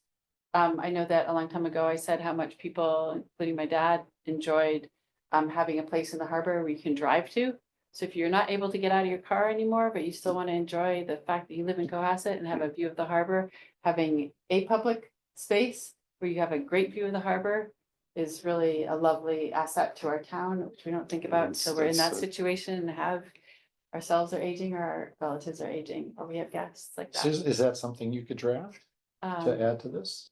I know that a long time ago, I said how much people, including my dad, enjoyed having a place in the harbor where you can drive to. So if you're not able to get out of your car anymore, but you still want to enjoy the fact that you live in Cohasset and have a view of the harbor, having a public space where you have a great view of the harbor is really a lovely asset to our town, which we don't think about until we're in that That's- situation and have ourselves are aging or our relatives are aging, or we have guests like that. Susan, is that something you could draft to Um, add to this?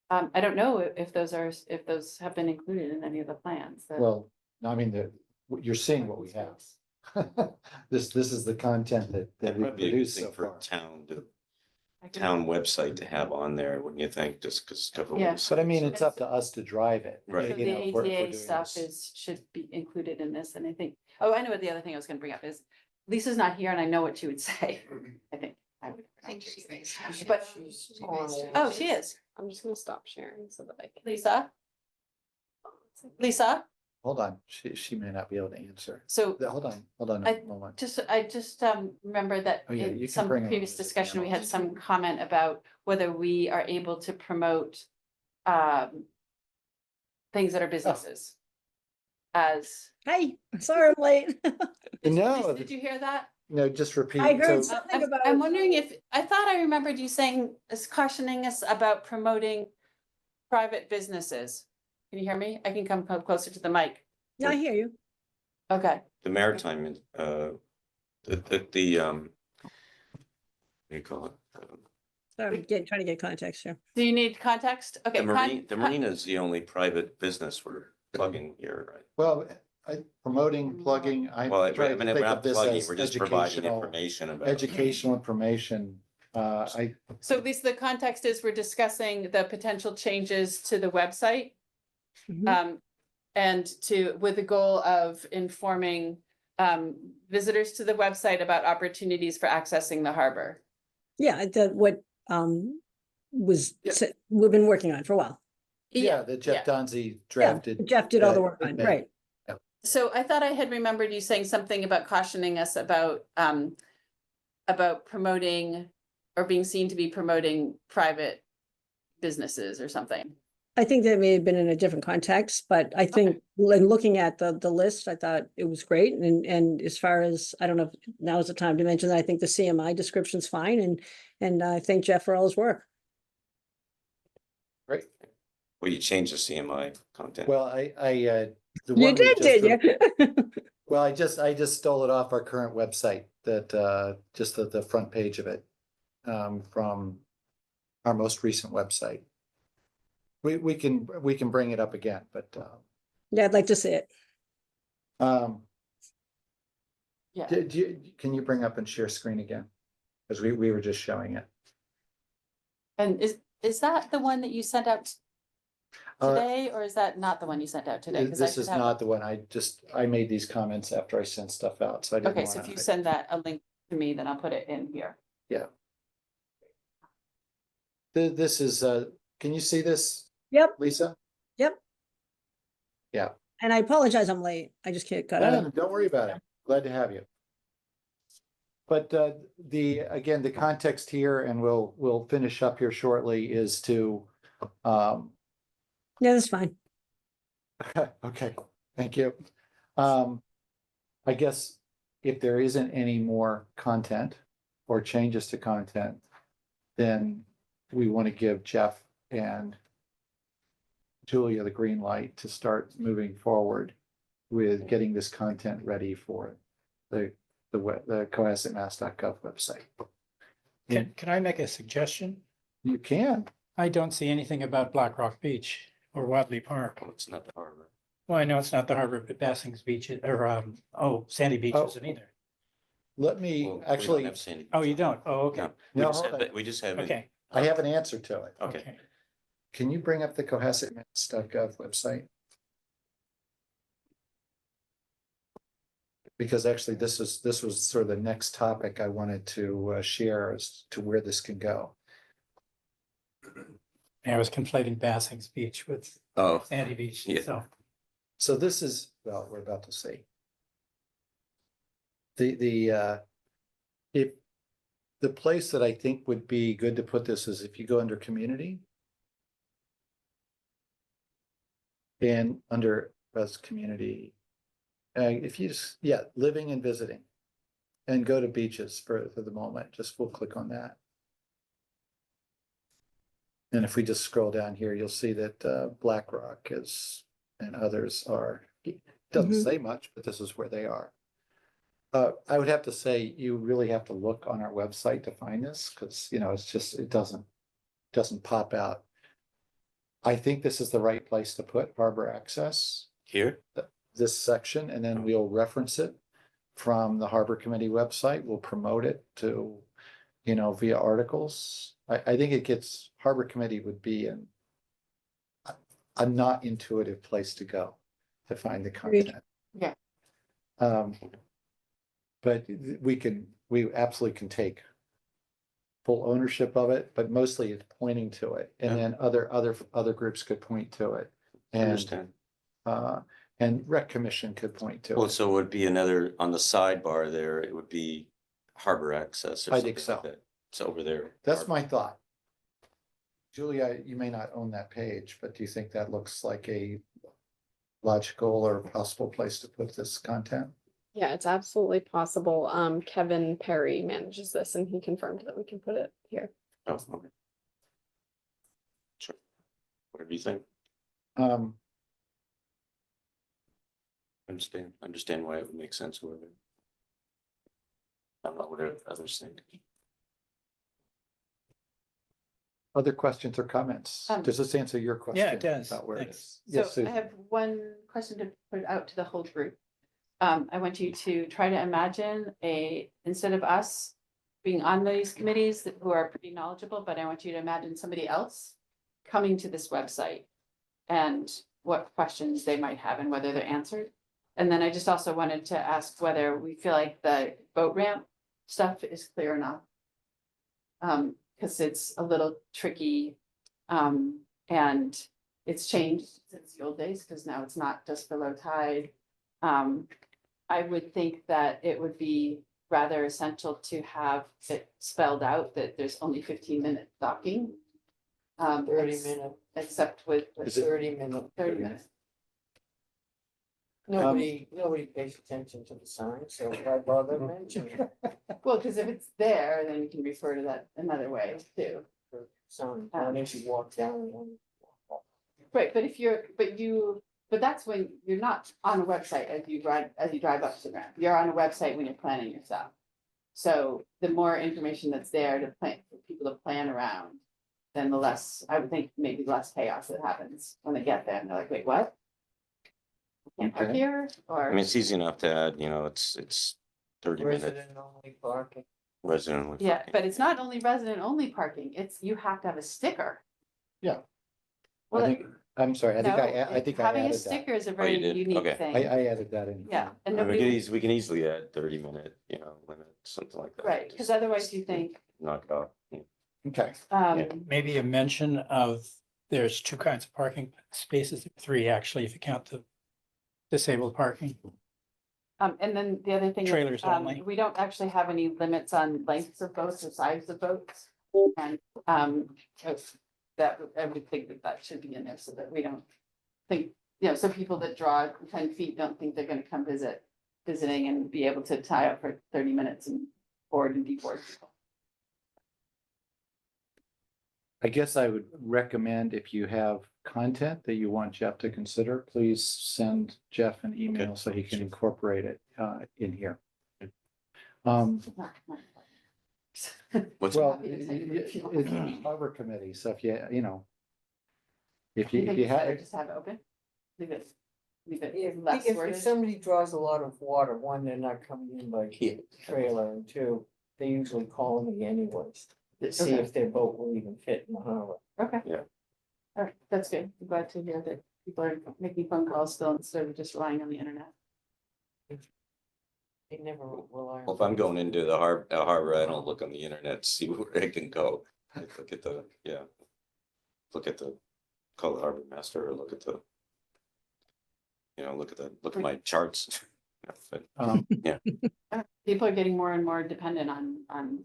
I don't know if those have been included in any of the plans. Well, no, I mean, you're seeing what we have. This is the content that That'd we probably be a good produced so thing for far. town website to have on there, wouldn't you think? Just because. Yeah. But I mean, it's up to us to drive it. Right. So you the know, if we're ADA doing stuff this. should be included in this, and I think, oh, I know what the other thing I was gonna bring up is, Lisa's not here and I know what she would say, I think. I would. I think she raised. But- Oh, she is. I'm just gonna stop sharing so that I can. Lisa? Lisa, Hold on, she may not be able to answer. so Hold on I a moment. I just remember that Oh, yeah, you in can some bring her on previous as a discussion, we had panelist. some comment about whether we are able to promote things that are businesses. As, Hi, sorry I'm late. No, did you hear that? no, just repeat. I heard So- something about. I'm wondering if, I thought I remembered you saying, cautioning us about promoting private businesses. Can you hear me? I can come closer to the mic. Yeah, I hear you. Okay, The maritime, what do you call it? Sorry, trying to get context here. do you need context? Okay. The marina is the only private business we're plugging here, right? Well, promoting, plugging, I'm Well, I trying mean, to we're think of not this plugging, as we're just providing educational, information about. educational information. So at least the context is we're discussing the potential changes to the website. Mhm. And with the goal of informing visitors to the website about opportunities for accessing the harbor. Yeah, what was, we've been working on for a while. Yeah, that Jeff Donzi drafted. Jeff did all the that work on, in May. right. So I thought I had remembered you saying something about cautioning us about promoting or being seen to be promoting private businesses or something. I think that may have been in a different context, but I think when looking at the list, I thought it was great. And as far as, I don't know, if now is the time to mention that I think the CMI description's fine and I thank Jeff for all his work. Great. Well, you change the CMI content. Well, I The You one we did, just did you? Well, I just stole it off our current website, that, just the front page of it, from our most recent website. We can bring it up again, but, Yeah, I'd like to see it. Yeah. can you bring up and share screen again? Because we were just showing it. And is that the one that you sent out Uh, today, or is that not the one you sent out today? 'Cause I This should is have- not the one. I made these comments after I sent stuff out, so I didn't Okay, so want if you to. send that a link to me, then I'll put it in here. This is, can you see this, Yep, Lisa? yep. Yeah. And I apologize, I'm late. I just can't got out of. Don't worry about it. Glad to have you. But again, the context here, and we'll finish up here shortly, is to, Yeah, that's fine. okay, thank you. I guess if there isn't any more content or changes to content, then we want to give Jeff and Julia the green light to start moving forward with getting this content ready for the cohassetmass.gov website. Can I make a suggestion? You can. I don't see anything about Black Rock Beach or Wadley Park. Oh, it's not the harbor. Well, I know it's not the harbor, but Bassing's Beach, Sandy Beach Oh. isn't either. Let me, Well, we don't actually, have Sandy Oh, Beach you on don't? Oh, okay. there. No, we No, just hold have, on. we just have. Okay. I have an answer to it. Okay, Can you bring up the cohassetmass.gov website? Because actually, this was sort of the next topic I wanted to share as to where this can go. I was conflating Bassing's Beach with oh, Sandy Beach, Yeah. so. So this is, well, we're about to see. If the place that I think would be good to put this is if you go under community. And under best community. If you just, yeah, living and visiting. And go to beaches for the moment, just we'll click on that. And if we just scroll down here, you'll see that Black Rock is, and others are, it doesn't Mhm. say much, but this is where they are. I would have to say, you really have to look on our website to find this, because, it's just, it doesn't pop out. I think this is the right place to put harbor access, here? this section, and then we'll reference it from the Harbor Committee website. We'll promote it to, via articles. I think it gets, Harbor Committee would be a not intuitive place to go to find the Agreed. content. Yeah. But we absolutely can take full ownership of it, but mostly it's pointing to it, and Yeah. then other groups could point to it. Understand. And Rec Commission could point to Well, it. so it would be another, on the sidebar there, it would be harbor access or I something think so. like that. It's over there. That's my thought. Julia, you may not own that page, but do you think that looks like a logical or possible place to put this content? Yeah, it's absolutely possible. Kevin Perry manages this and he confirmed that we can put it here. Oh, okay. Sure. Whatever you think. Um, Understand why it would make sense with it. I don't know what others think. Other questions or comments? Does this answer your question? Yeah, it does. About where it Thanks. is? Yes, So I Susan. have one question to put out to the whole group. I want you to try to imagine instead of us being on these committees who are pretty knowledgeable, but I want you to imagine somebody else coming to this website and what questions they might have and whether they're answered. And then I just also wanted to ask whether we feel like the boat ramp stuff is clear enough. Because it's a little tricky, and it's changed since the old days, because now it's not just for low tide. I would think that it would be rather essential to have it spelled out that there's only 15-minute docking. 30-minute, Except with Is it- 30-minute. 30 minutes. Nobody pays attention to the sign, so why bother mentioning Well, because if it's there, then you can refer to that another way too. the sign? Why don't you walk down one? Right, but if But that's when you're not on a website as you drive up to the ramp. You're on a website when you're planning your stuff. So the more information that's there to plan, for people to plan around, then the less, I would think, maybe less chaos that happens when they get there and they're like, wait, what? I can't park Okay. here, I mean, or, it's easy enough to add, you know, it's 30-minute Resident only parking. resident. with yeah, parking. but it's not only resident only parking, it's, you have to have a sticker. Yeah. Well, I think, I'm sorry, I think no, I think I having a added that. sticker is a you very did? unique Okay. thing. I added that in. Yeah, and We can nobody, we can easily add 30-minute, you know, limit, something like that. right, because Just otherwise you think, knock it off. Yeah. Okay, Maybe a mention of, there's two kinds of parking spaces, three actually, if you count the disabled parking. and then the other thing. is, Trailers only. We don't actually have any limits on lengths of boats or sizes of boats. And, that, I would think that that should be in there so that we don't think, you know, so people that draw 10 feet don't think they're gonna come visiting and be able to tie up for 30 minutes and board and deboard people. I guess I would recommend if you have content that you want Jeff to consider, please send Jeff an email so he can incorporate it in here. What's, Well, Happy to take it if you want. it's Harbor Committee, so if you know. If You you think if you it's better have, just have it open? Leave it If, less if worded? somebody draws a lot of water, one, they're not coming in by trailer, and two, they usually call me anyways. To see Okay. if their boat will even fit in the harbor. Okay. Yeah. All right, that's good. I'm glad to hear that people are making phone calls still instead of just relying on the internet. They never rely on. well, if I'm going into the harbor, I don't look on the internet to see where I can go. I look at the, yeah. Look at the, call the harbor master or look at the, you know, look at my charts. But People are getting more and more dependent on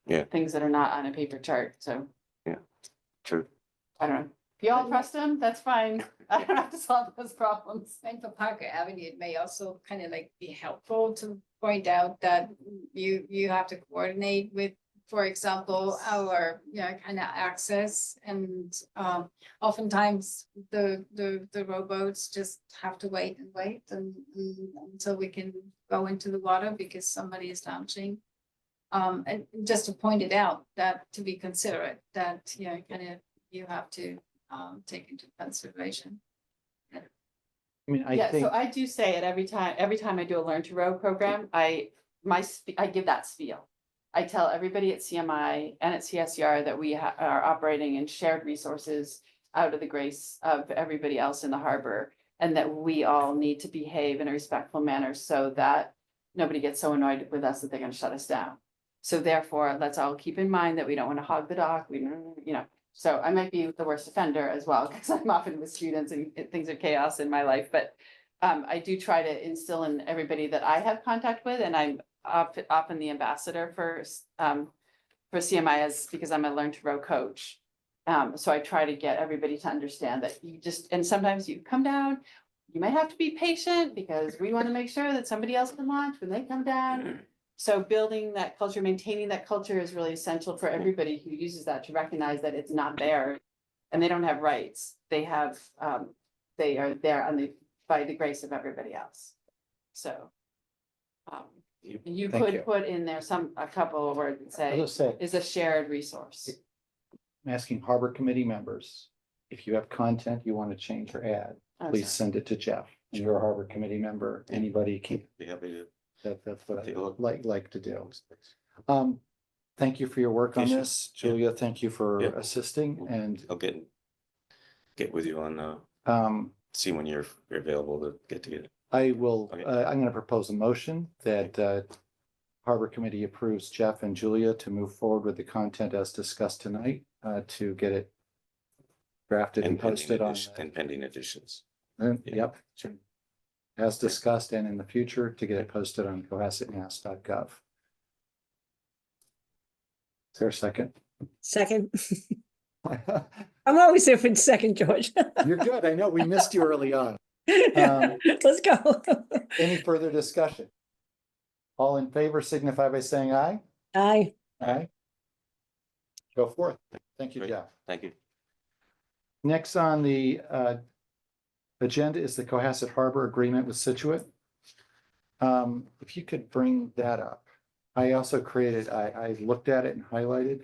Yeah. things that are not on a paper chart, so True. I don't know. If you all trust them, that's fine. I don't have to solve those problems. And for Parker Avenue, it may also kind of like be helpful to point out that you have to coordinate with, for example, our, you know, kind of access and oftentimes the rowboats just have to wait and until we can go into the water because somebody is launching. And just to point it out that to be considerate that, you know, kind of you have to take into consideration. I mean, I Yeah, so think, I do say it every time I do a Learn to Row program, I give that spiel. I tell everybody at CMI and at CSER that we are operating in shared resources out of the grace of everybody else in the harbor. And that we all need to behave in a respectful manner so that nobody gets so annoyed with us that they're gonna shut us down. So therefore, let's all keep in mind that we don't wanna hog the dock, so I might be the worst offender as well, because I'm often with students and things are chaos in my life, but I do try to instill in everybody that I have contact with, and I'm often the ambassador for CMI because I'm a Learn to Row coach. So I try to get everybody to understand that and sometimes you come down, you might have to be patient because we want to make sure that somebody else can launch when they come down. So building that culture, maintaining that culture is really essential for everybody who uses that to recognize that it's not theirs and they don't have rights. They have, they are there by the grace of everybody else. So. You Thank you. could put in there a couple of words and I'll say, just say, is a shared resource. I'm asking Harbor Committee members, if you have content you want to change or add, I'm please sorry. send it to Jeff. You're a Harbor Committee member, anybody can, Be happy to. that's what I Take a look. like to do. Thank you for your work on Okay, sure. this, Julia, thank you for Yeah. assisting, and, I'll get with you on, see when you're available to get together. I will, Okay. I'm gonna propose a motion that, Harbor Committee approves Jeff and Julia to move forward with the content as discussed tonight, to get it drafted and posted on. And pending additions. Yep. As discussed and in the future to get it posted on cohassetmass.gov. Is there a second? Second. I'm always there for the second, George. You're good. I know we missed you early on. Let's go. Any further discussion? All in favor signify by saying aye. Aye. Aye. Go forth. Thank you, Great. Jeff. Thank you. Next on the agenda is the Cohasset Harbor Agreement with Situate. If you could bring that up. I also created, I looked at it and highlighted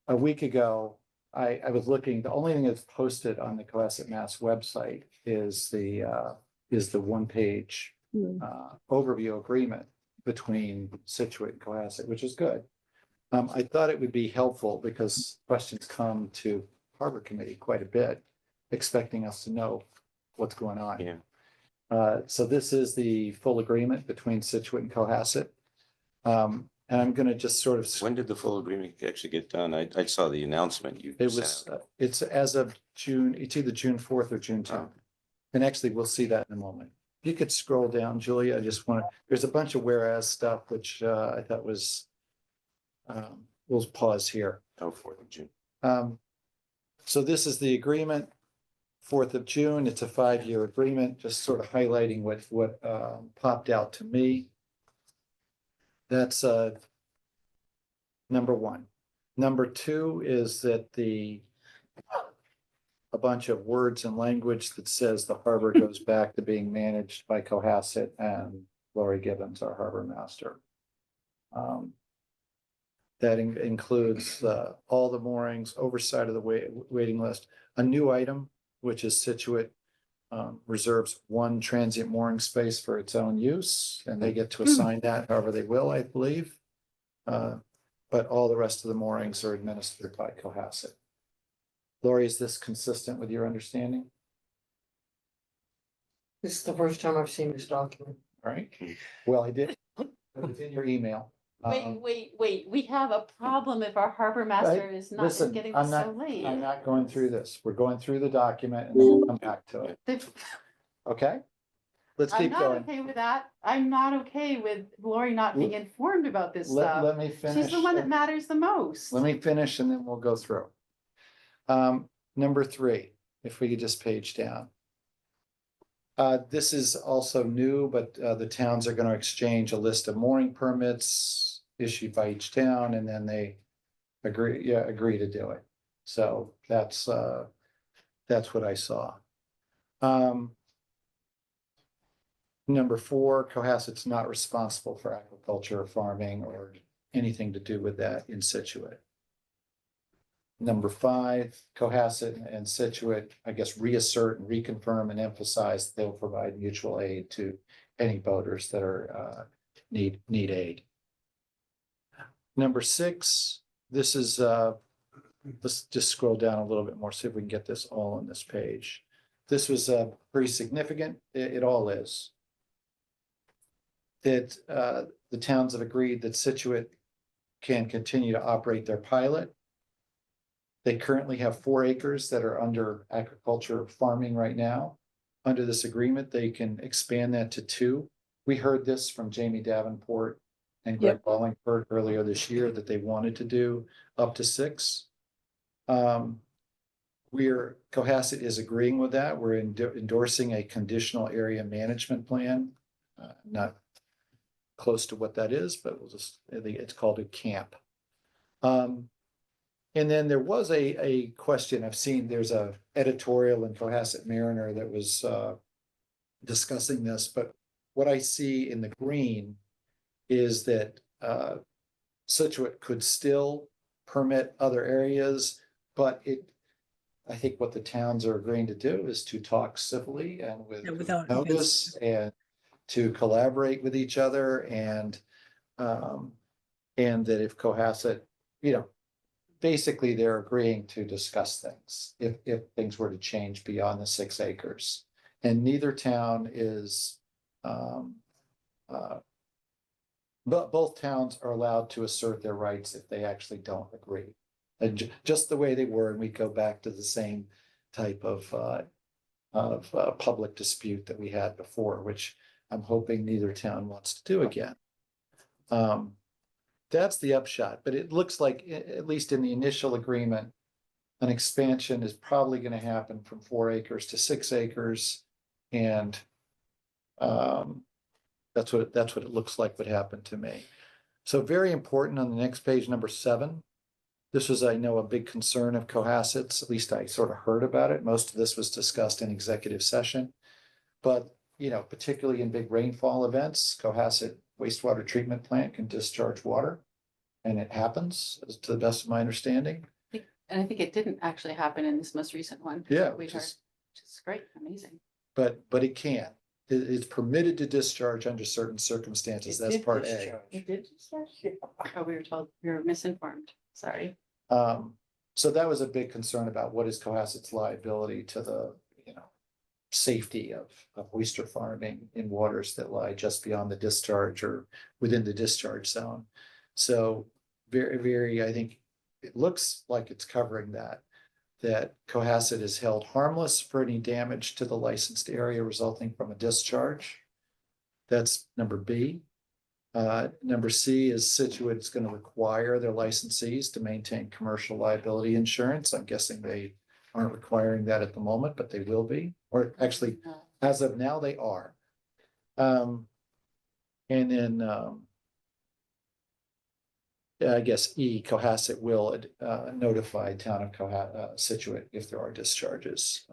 a week ago, I was looking, the only thing that's posted on the Cohasset Mass website is the one-page Hmm. overview agreement between Situate and Cohasset, which is good. I thought it would be helpful because questions come to Harbor Committee quite a bit, expecting us to know what's going on. Yeah. So this is the full agreement between Situate and Cohasset. And I'm gonna just sort of, When did the full agreement actually get done? I saw the announcement you it sent was, out. it's as of June, it's either June 4th or June 10th. And actually, we'll see that in a moment. If you could scroll down, Julia, I just want to, there's a bunch of whereas stuff, which I thought was, we'll pause here. Oh, 4th of June. So this is the agreement, 4th of June. It's a 5-year agreement, just sort of highlighting what popped out to me. That's number one. Number two is that a bunch of words and language that says the harbor goes back to being managed by Cohasset and Lori Gibbons, our harbor master. That includes all the moorings, oversight of the waiting list. A new item, which is Situate reserves one transient mooring space for its own use, and they get to assign that however they will, I believe. But all the rest of the moorings are administered by Cohasset. Lori, is this consistent with your understanding? This is the first time I've seen this document. All right, well, I did, it's in your email. Wait, we have a problem if our harbor master is not Listen, getting I'm this so late. I'm not going through this. We're going through the document and then we'll come back to it. Okay? Let's I'm keep not going. okay with that. I'm not okay with Lori not being informed about this stuff. Let me finish. She's the one that matters the most. Let me finish and then we'll go through. Number 3, if we could just page down. This is also new, but the towns are going to exchange a list of mooring permits issued by each town, and then they agree to do it. So that's what I saw. Number 4, Cohasset's not responsible for agriculture or farming or anything to do with that in Situate. Number 5, Cohasset and Situate, I guess, reassert and reconfirm and emphasize that they'll provide mutual aid to any boaters that are need aid. Number 6, this is let's just scroll down a little bit more, see if we can get this all on this page. This was pretty significant. It all is. That the towns have agreed that Situate can continue to operate their pilot. They currently have 4 acres that are under agriculture farming right now. Under this agreement, they can expand that to 2. We heard this from Jamie Davenport and Greg Wallingford earlier this year that they wanted to do up to 6. Cohasset is agreeing with that. We're endorsing a conditional area management plan. Not close to what that is, but I think it's called a camp. And then there was a question I've seen, there's a editorial in Cohasset Mariner that was discussing this, but what I see in the green is that Situate could still permit other areas, but I think what the towns are agreeing to do is to talk civilly and with without notice and to collaborate with each other and that if Cohasset, basically they're agreeing to discuss things if things were to change beyond the 6 acres. And neither town is, but both towns are allowed to assert their rights if they actually don't agree. And just the way they were, and we go back to the same type of public dispute that we had before, which I'm hoping neither town wants to do again. That's the upshot, but it looks like, at least in the initial agreement, an expansion is probably going to happen from 4 acres to 6 acres. And that's what it looks like would happen to me. So very important on the next page, number 7. This was, I know, a big concern of Cohasset's, at least I sort of heard about it. Most of this was discussed in executive session. But, you know, particularly in big rainfall events, Cohasset wastewater treatment plant can discharge water. And it happens, as to the best of my understanding. And I think it didn't actually happen in this most recent one. Yeah, We which heard, is- which is great, amazing. But it can. It's permitted to discharge under certain circumstances. It That's did part A. discharge. It did discharge? Yeah. Oh, we were told, we were misinformed, sorry. So that was a big concern about what is Cohasset's liability to the, you know, safety of oyster farming in waters that lie just beyond the discharge or within the discharge zone. So very, I think it looks like it's covering that Cohasset is held harmless for any damage to the licensed area resulting from a discharge. That's number B. Number C is Situate is going to require their licensees to maintain commercial liability insurance. I'm guessing they aren't requiring that at the moment, but they will be, or actually, as of now, they are. And then, I guess E, Cohasset will notify town of Situate if there are discharges.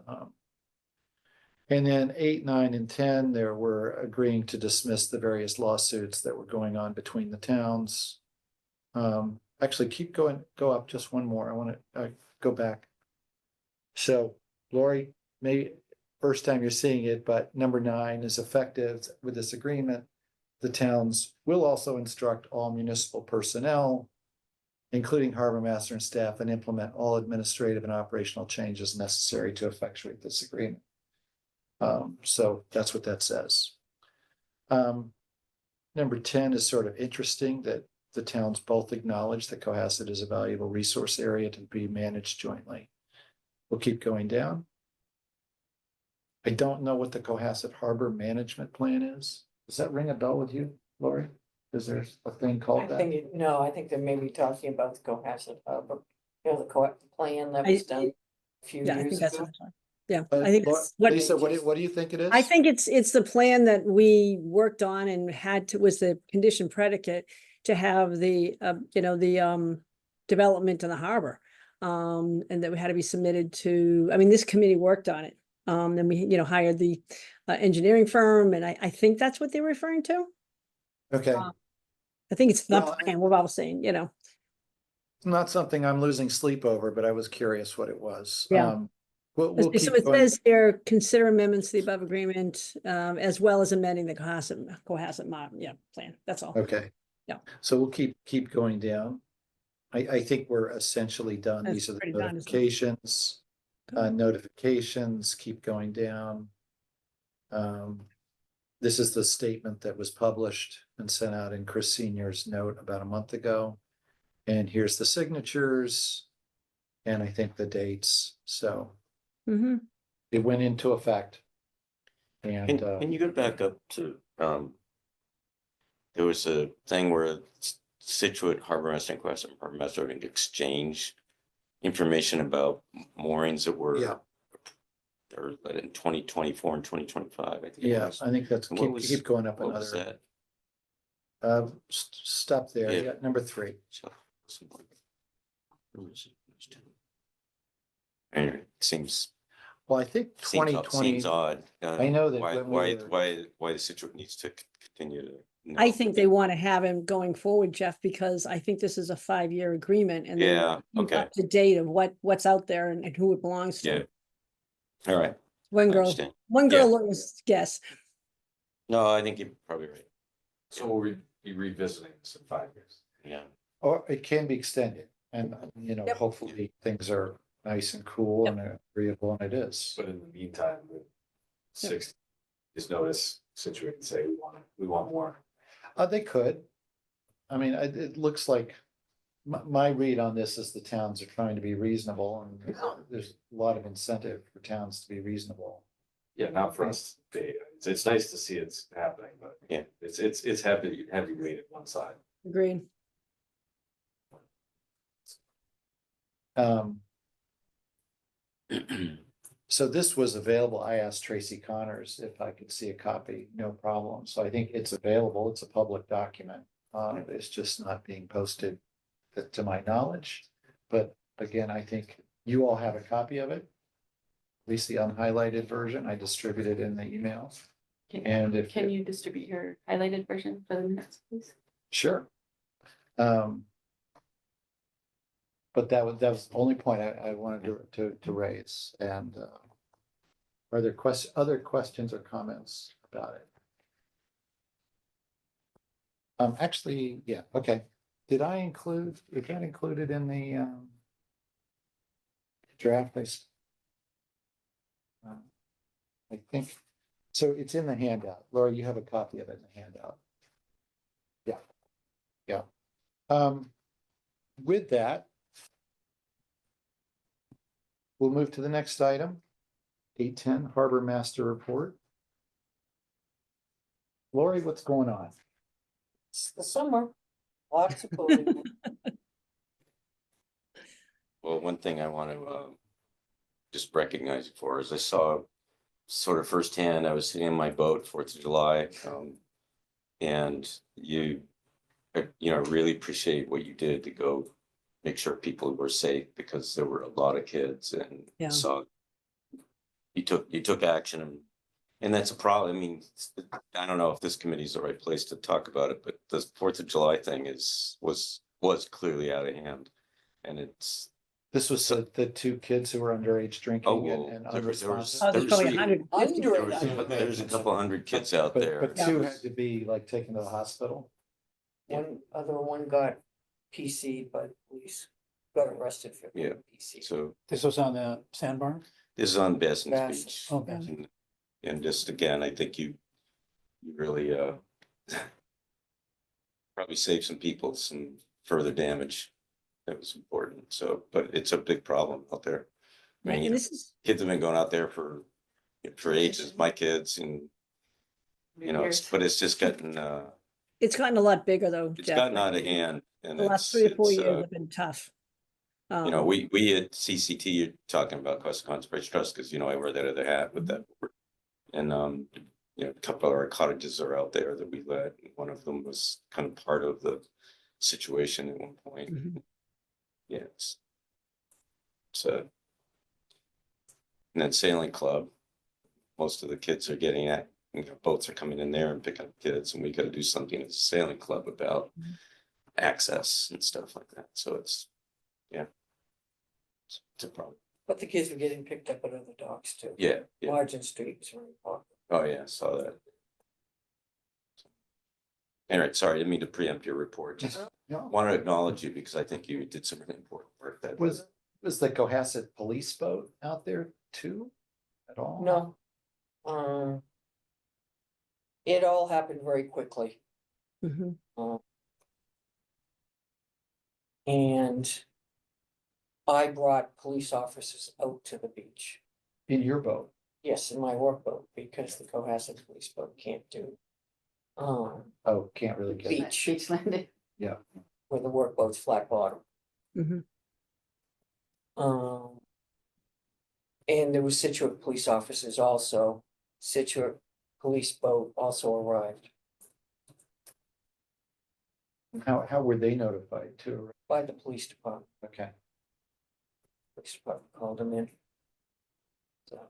And then 8, 9, and 10, there were agreeing to dismiss the various lawsuits that were going on between the towns. Actually, keep going, go up just one more. I want to go back. So Lori, maybe first time you're seeing it, but number 9 is effective with this agreement. The towns will also instruct all municipal personnel, including harbor master and staff, and implement all administrative and operational changes necessary to effectuate this agreement. So that's what that says. Number 10 is sort of interesting that the towns both acknowledge that Cohasset is a valuable resource area to be managed jointly. We'll keep going down. I don't know what the Cohasset Harbor Management Plan is. Does that ring a bell with you, Lori? Is there a thing I called that? think, no, I think they may be talking about the Cohasset Harbor, you know, the plan that I- was done a few Yeah, I think years that's ago. what I'm talking. Yeah, I think Laura- that's what, Lisa, what do you think it is? I think it's the plan that we worked on and had to, was the condition predicate to have the, you know, the development in the harbor. And that we had to be submitted to, I mean, this committee worked on it. Then we, you know, hired the engineering firm, and I think that's what they're referring to. Okay, I think it's the Well, plan, we're all saying, you know. not something I'm losing sleep over, but I was curious what it was. Yeah. We'll So keep it going. says here, consider amendments to the above agreement, as well as amending the Cohasset plan, that's all. Okay. Yeah. So we'll keep going down. I think we're essentially done. That's These are the pretty done, isn't it? notifications. Notifications, keep going down. This is the statement that was published and sent out in Chris Senior's note about a month ago. And here's the signatures. And I think the dates. So Mhm. it went into effect. And Can you go back up to, there was a thing where Situate Harbor Master and Cohasset Harbor Master would exchange information about moorings that were. Yeah. Or in 2024 and 2025, I think. it yeah, was. I think that's, And what was- keep going up What was another, that? stop there. Yeah. Yeah, number 3. So, anyway, seems, Well, I think seems 2020, odd. I know that Why, when we why the Situate needs to continue to. I think they want to have him going forward, Jeff, because I think this is a 5-year agreement and they Yeah, keep okay, up to date of what's out there and who it belongs yeah. to. All right, One I girl, understand. one Yeah. girl lawyer's guess. No, I think you're probably right. So we'll be revisiting this in 5 years. Yeah, or it can be extended and, you know, Yep. hopefully things are nice and cool Yep. and agreeable, and it is. But in the meantime, with 6, just notice Situate and say, we want more. They could. I mean, it looks like my read on this is the towns are trying to be reasonable, and there's a lot of incentive for towns to be reasonable. Yeah, not for us. It's nice to see it's happening, but Yeah. it's heavy weight at one side. Agreed. So this was available. I asked Tracy Connors if I could see a copy, no problem. So I think it's available. It's a public document. It's just not being posted to my knowledge. but again, I think you all have a copy of it. At least the unhighlighted version. I distributed in the email. And if. Can you distribute your highlighted version for the minutes, please? Sure. But that was the only point I wanted to raise, and are there other questions or comments about it? Actually, yeah, okay. Is that included in the draft? I think, so it's in the handout. Laura, you have a copy of it in the handout. Yeah. Yeah. With that, we'll move to the next item. 8:10 Harbor Master Report. Lori, what's going on? It's the summer, lots of boating. Well, one thing I want to just recognize you for is I saw sort of firsthand, I was sitting in my boat 4th of July. And you really appreciate what you did to go make sure people were safe, because there were a lot of kids, and Yeah. so you took action, and that's a problem. I mean, I don't know if this committee is the right place to talk about it, but the 4th of July thing was clearly out of hand, and it's. This was the two kids who were underage Oh, drinking well, and there was- unresponsive. Oh, there's There was probably three. 150. There's a couple hundred kids out there. But two had to be like taken to the hospital. One got PC'd by the police, got arrested for Yeah. PC. So This was on the sandbar? this is on Bassins Bassins. Beach. Okay. And just again, I think you really probably saved some people some further damage. That was important. So, but it's a big problem out there. I mean, And this is, kids have been going out there for ages, my kids, and but it's just gotten it's gotten a lot bigger though, it's Jeff. gotten out of hand. And The last 3 or 4 it's, years have been tough. we at CCT, you're talking about Coastal Conservation Trust, because I wear that other hat with that. And a couple of our cottages are out there that we let. One of them was kind of part of the situation at one point. Mhm. Yeah. So. And then sailing club, most of the kids are getting at, boats are coming in there and picking up kids, and we gotta do something as a sailing club about access and stuff like that. So it's, yeah. It's a problem. But the kids were getting picked up at other docks too. Yeah, yeah. Margin Street was very popular. Oh, yeah, I saw that. Anyway, sorry, I didn't mean to preempt your report. Just No, want to acknowledge you because I think you did some really important work that. was the Cohasset police boat out there too at all? No. It all happened very quickly. Mhm. And I brought police officers out to the beach. In your boat? Yes, in my workboat, because the Cohasset police boat can't do. Oh, can't really get. Beach. Beach landing. Where the workboat's flat bottom. Mhm. And there was Situate police officers also. Situate police boat also arrived How were they notified too? by the police department. Okay, Police department called them in. So.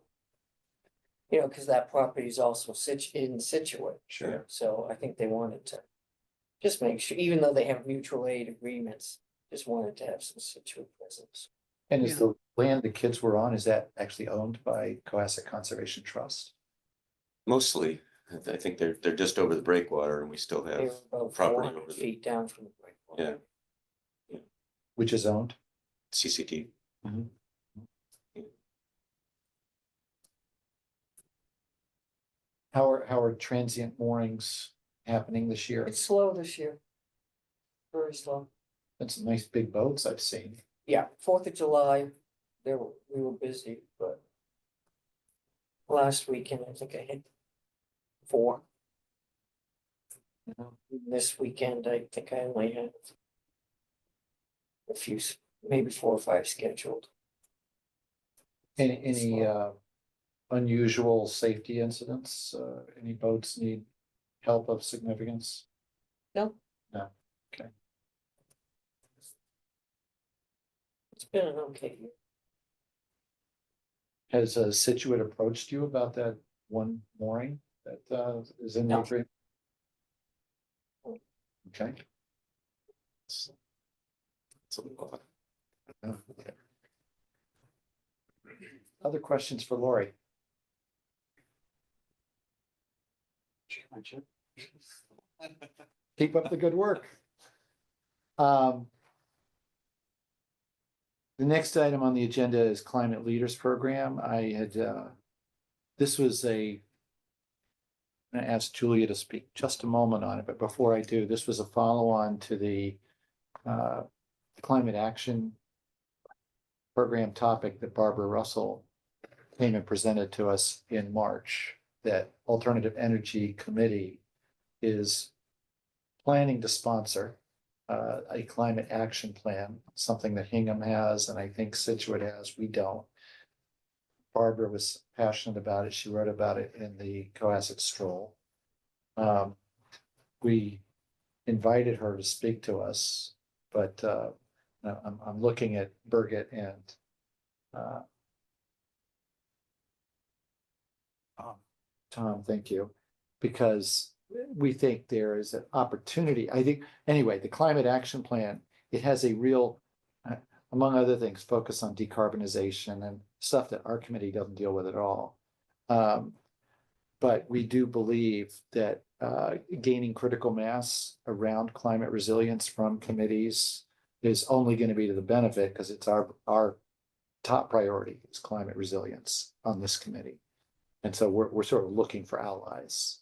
Because that property is also in Situate. sure. So I think they wanted to just make sure, even though they have mutual aid agreements, just wanted to have some Situate presence. And is the land the kids were on, is that actually owned by Cohasset Conservation Trust? Mostly, I think they're just over the breakwater, and we still They have were about property 400 over the feet down from the breakwater. Which is owned? CCT. How are transient moorings happening this year? It's slow this year. Very slow. That's nice big boats I've seen. Yeah, 4th of July, we were busy, but. Last weekend, I think I hit 4. This weekend, I think I only had. A few, maybe 4 or 5 scheduled. Any unusual safety incidents? Any boats need help of significance? No. No, okay. It's been an okay year. Has Situate approached you about that one mooring that is in the No. agreement? Okay. Okay. Other questions for Lori? Keep up the good work. The next item on the agenda is Climate Leaders Program. I had, this was I'm gonna ask Julia to speak just a moment on it, but before I do, this was a follow-on to the Climate Action Program topic that Barbara Russell came and presented to us in March, that Alternative Energy Committee is planning to sponsor a climate action plan, something that Hingham has, and I think Situate has, we don't. Barbara was passionate about it. She wrote about it in the Cohasset Stroll. We invited her to speak to us, but I'm looking at Birgit and Tom, thank you, because we think there is an opportunity. I think, anyway, the climate action plan, it has a real, among other things, focus on decarbonization and stuff that our committee doesn't deal with at all. But we do believe that gaining critical mass around climate resilience from committees is only going to be to the benefit, because it's our top priority is climate resilience on this committee. And so we're sort of looking for allies.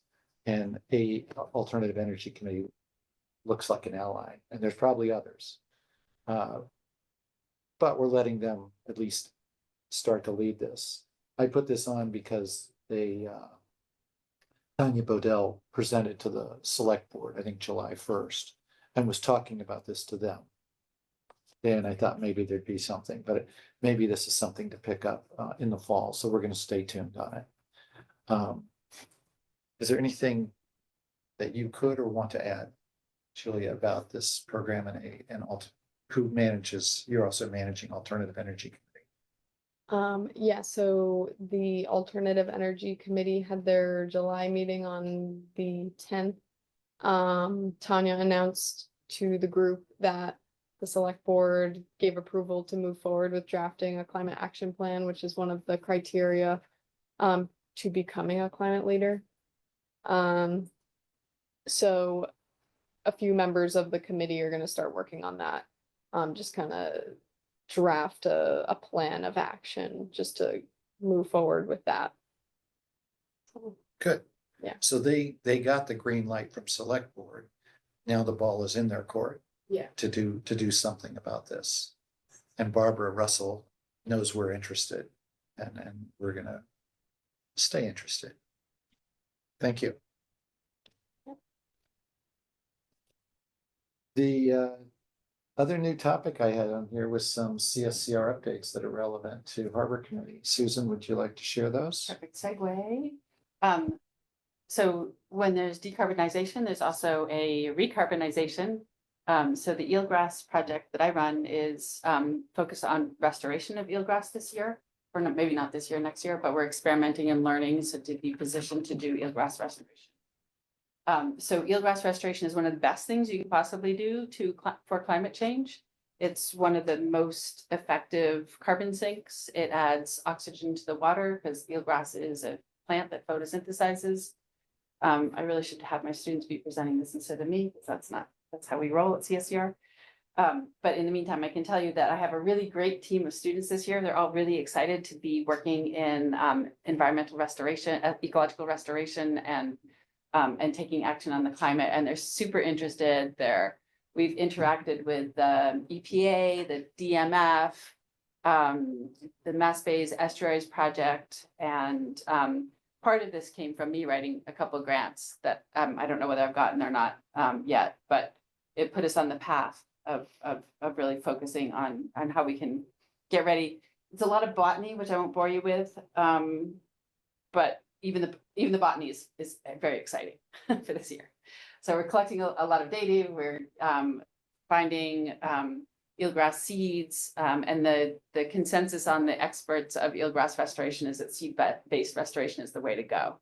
And a alternative energy committee looks like an ally, and there's probably others. But we're letting them at least start to lead this. I put this on because Tanya Bodell presented to the select board, I think July 1st, and was talking about this to them. And I thought maybe there'd be something, but maybe this is something to pick up in the fall. So we're going to stay tuned on it. Is there anything that you could or want to add, Julia, about this program and who manages, you're also managing Alternative Energy Committee? Yeah, so the Alternative Energy Committee had their July meeting on the 10th. Tanya announced to the group that the select board gave approval to move forward with drafting a climate action plan, which is one of the criteria to becoming a climate leader. So a few members of the committee are going to start working on that. Just kind of draft a plan of action just to move forward with that. Good. Yeah. So they got the green light from select board. Now the ball is in their court. Yeah. To do something about this. And Barbara Russell knows we're interested, and we're gonna stay interested. Thank you. Yep. The other new topic I had on here was some CSCR updates that are relevant to Harbor Committee. Susan, would you like to share those? Perfect segue. So when there's decarbonization, there's also a recarbonization. So the eelgrass project that I run is focused on restoration of eelgrass this year, or not, maybe not this year, next year, but we're experimenting and learning so to be positioned to do eelgrass restoration. So eelgrass restoration is one of the best things you can possibly do for climate change. It's one of the most effective carbon sinks. It adds oxygen to the water because eelgrass is a plant that photosynthesizes. I really should have my students be presenting this instead of me, because that's how we roll at CSCR. But in the meantime, I can tell you that I have a really great team of students this year. They're all really excited to be working in environmental restoration, ecological restoration, and taking action on the climate. And they're super interested. We've interacted with the EPA, the DMF, the Mass Bays Estuaries Project, and part of this came from me writing a couple of grants that I don't know whether I've gotten or not yet, but it put us on the path of really focusing on how we can get ready. It's a lot of botany, which I won't bore you with, but even the botany is very exciting for this year. So we're collecting a lot of data. We're finding eelgrass seeds, and the consensus on the experts of eelgrass restoration is that seed-based restoration is the way to go.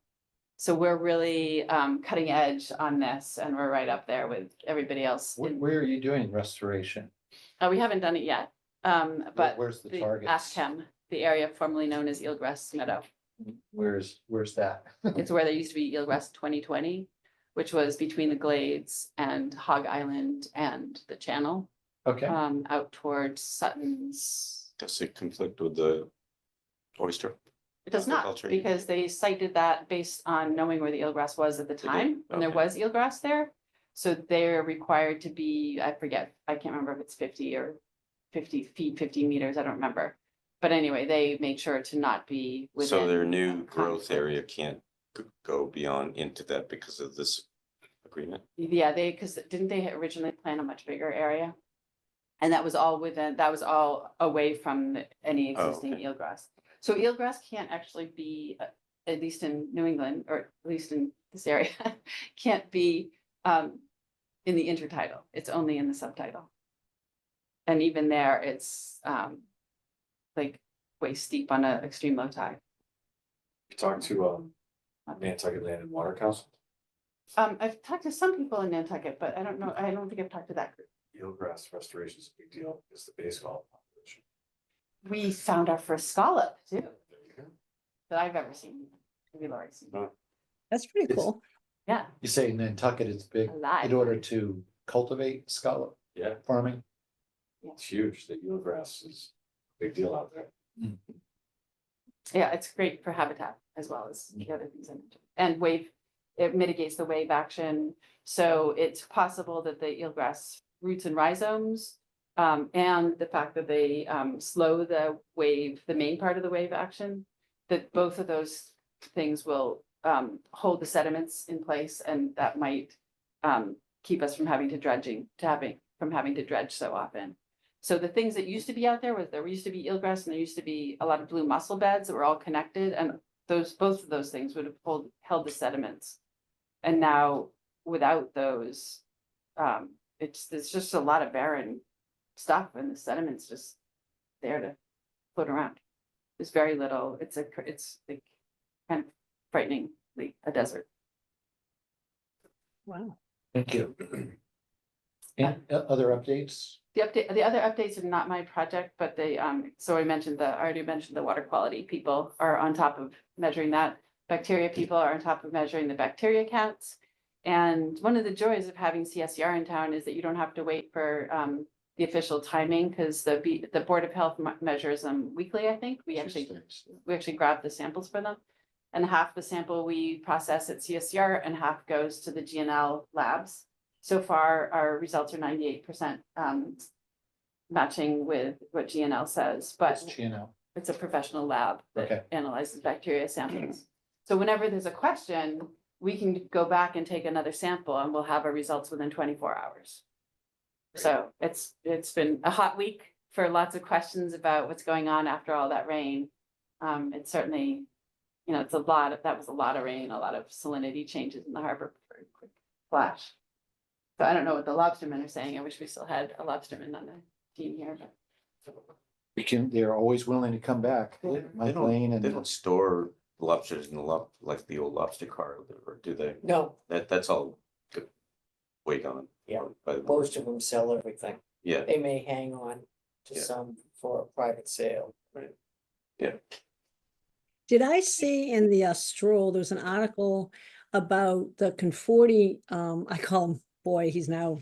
So we're really cutting edge on this, and we're right up there with everybody else. Where are you doing restoration? We haven't done it yet, but Where's the the targets? Askham, the area formerly known as Eelgrass Meadow. Where's that? It's where there used to be Eelgrass 2020, which was between the Glades and Hog Island and the Channel, Okay, out towards Sutton's. Does it conflict with the oyster? It does not, Aquaculture. because they cited that based on knowing where the eelgrass was at the did? time, and there Okay. was eelgrass there. So they're required to be, I forget, I can't remember if it's 50 or 50 feet, 50 meters, I don't remember. But anyway, they made sure to not be within. So their new growth conflict. area can't go beyond into that because of this agreement? Yeah, because didn't they originally plan a much bigger area? And that was all within, that was all away from any Oh, existing okay. eelgrass. So eelgrass can't actually be, at least in New England, or at least in this area, can't be in the intertidal. It's only in the subtidal. And even there, it's like way steep on an extreme low tide. You talked to Nantucket Land and Water Council, I've talked to some people in Nantucket, but I don't know, I don't think I've talked to that group. eelgrass restoration is a big deal, it's the base golf population. We found our first scallop too, There you go. that I've ever seen. Maybe Laurie's seen. Oh. That's pretty It's- cool. Yeah, you say Nantucket is big alive. in order to cultivate scallop Yeah, farming? it's huge, the eelgrass is a big deal out there. Yeah, it's great for habitat as well as the other things I mentioned. And wave, it mitigates the wave action. So it's possible that the eelgrass roots and rhizomes, and the fact that they slow the wave, the main part of the wave action, that both of those things will hold the sediments in place, and that might keep us from having to dredge so often. So the things that used to be out there was there used to be eelgrass and there used to be a lot of blue mussel beds that were all connected, and both of those things would have held the sediments. And now without those, there's just a lot of barren stuff, and the sediments just there to float around. There's very little, it's like kind of frighteningly a desert. Wow. Thank you. And other updates? The other updates are not my project, but so I already mentioned the water quality people are on top of measuring that. Bacteria people are on top of measuring the bacteria counts. And one of the joys of having CSER in town is that you don't have to wait for the official timing, because the Board of Health measures them weekly, I think. We actually grab the samples for them. And half the sample we process at CSER and half goes to the GNL labs. So far, our results are 98% matching with what GNL says, but It's GNL. it's a professional lab Okay. that analyzes bacteria samples. So whenever there's a question, we can go back and take another sample and we'll have our results within 24 hours. So it's been a hot week for lots of questions about what's going on after all that rain. It's certainly, that was a lot of rain, a lot of salinity changes in the harbor for a quick flash. So I don't know what the lobstermen are saying. I wish we still had a lobsterman on the team here, but. They're always willing to come back. Yeah. Mike Lane They and don't store lobsters in the like the old lobster car, or do they? No, That's all good. Way gone. Yeah. By the- most of them sell everything. Yeah, They may hang on to Yeah. some for a private sale. Did I see in the Stroll, there was an article about the Conforti, I call him, boy, he's now,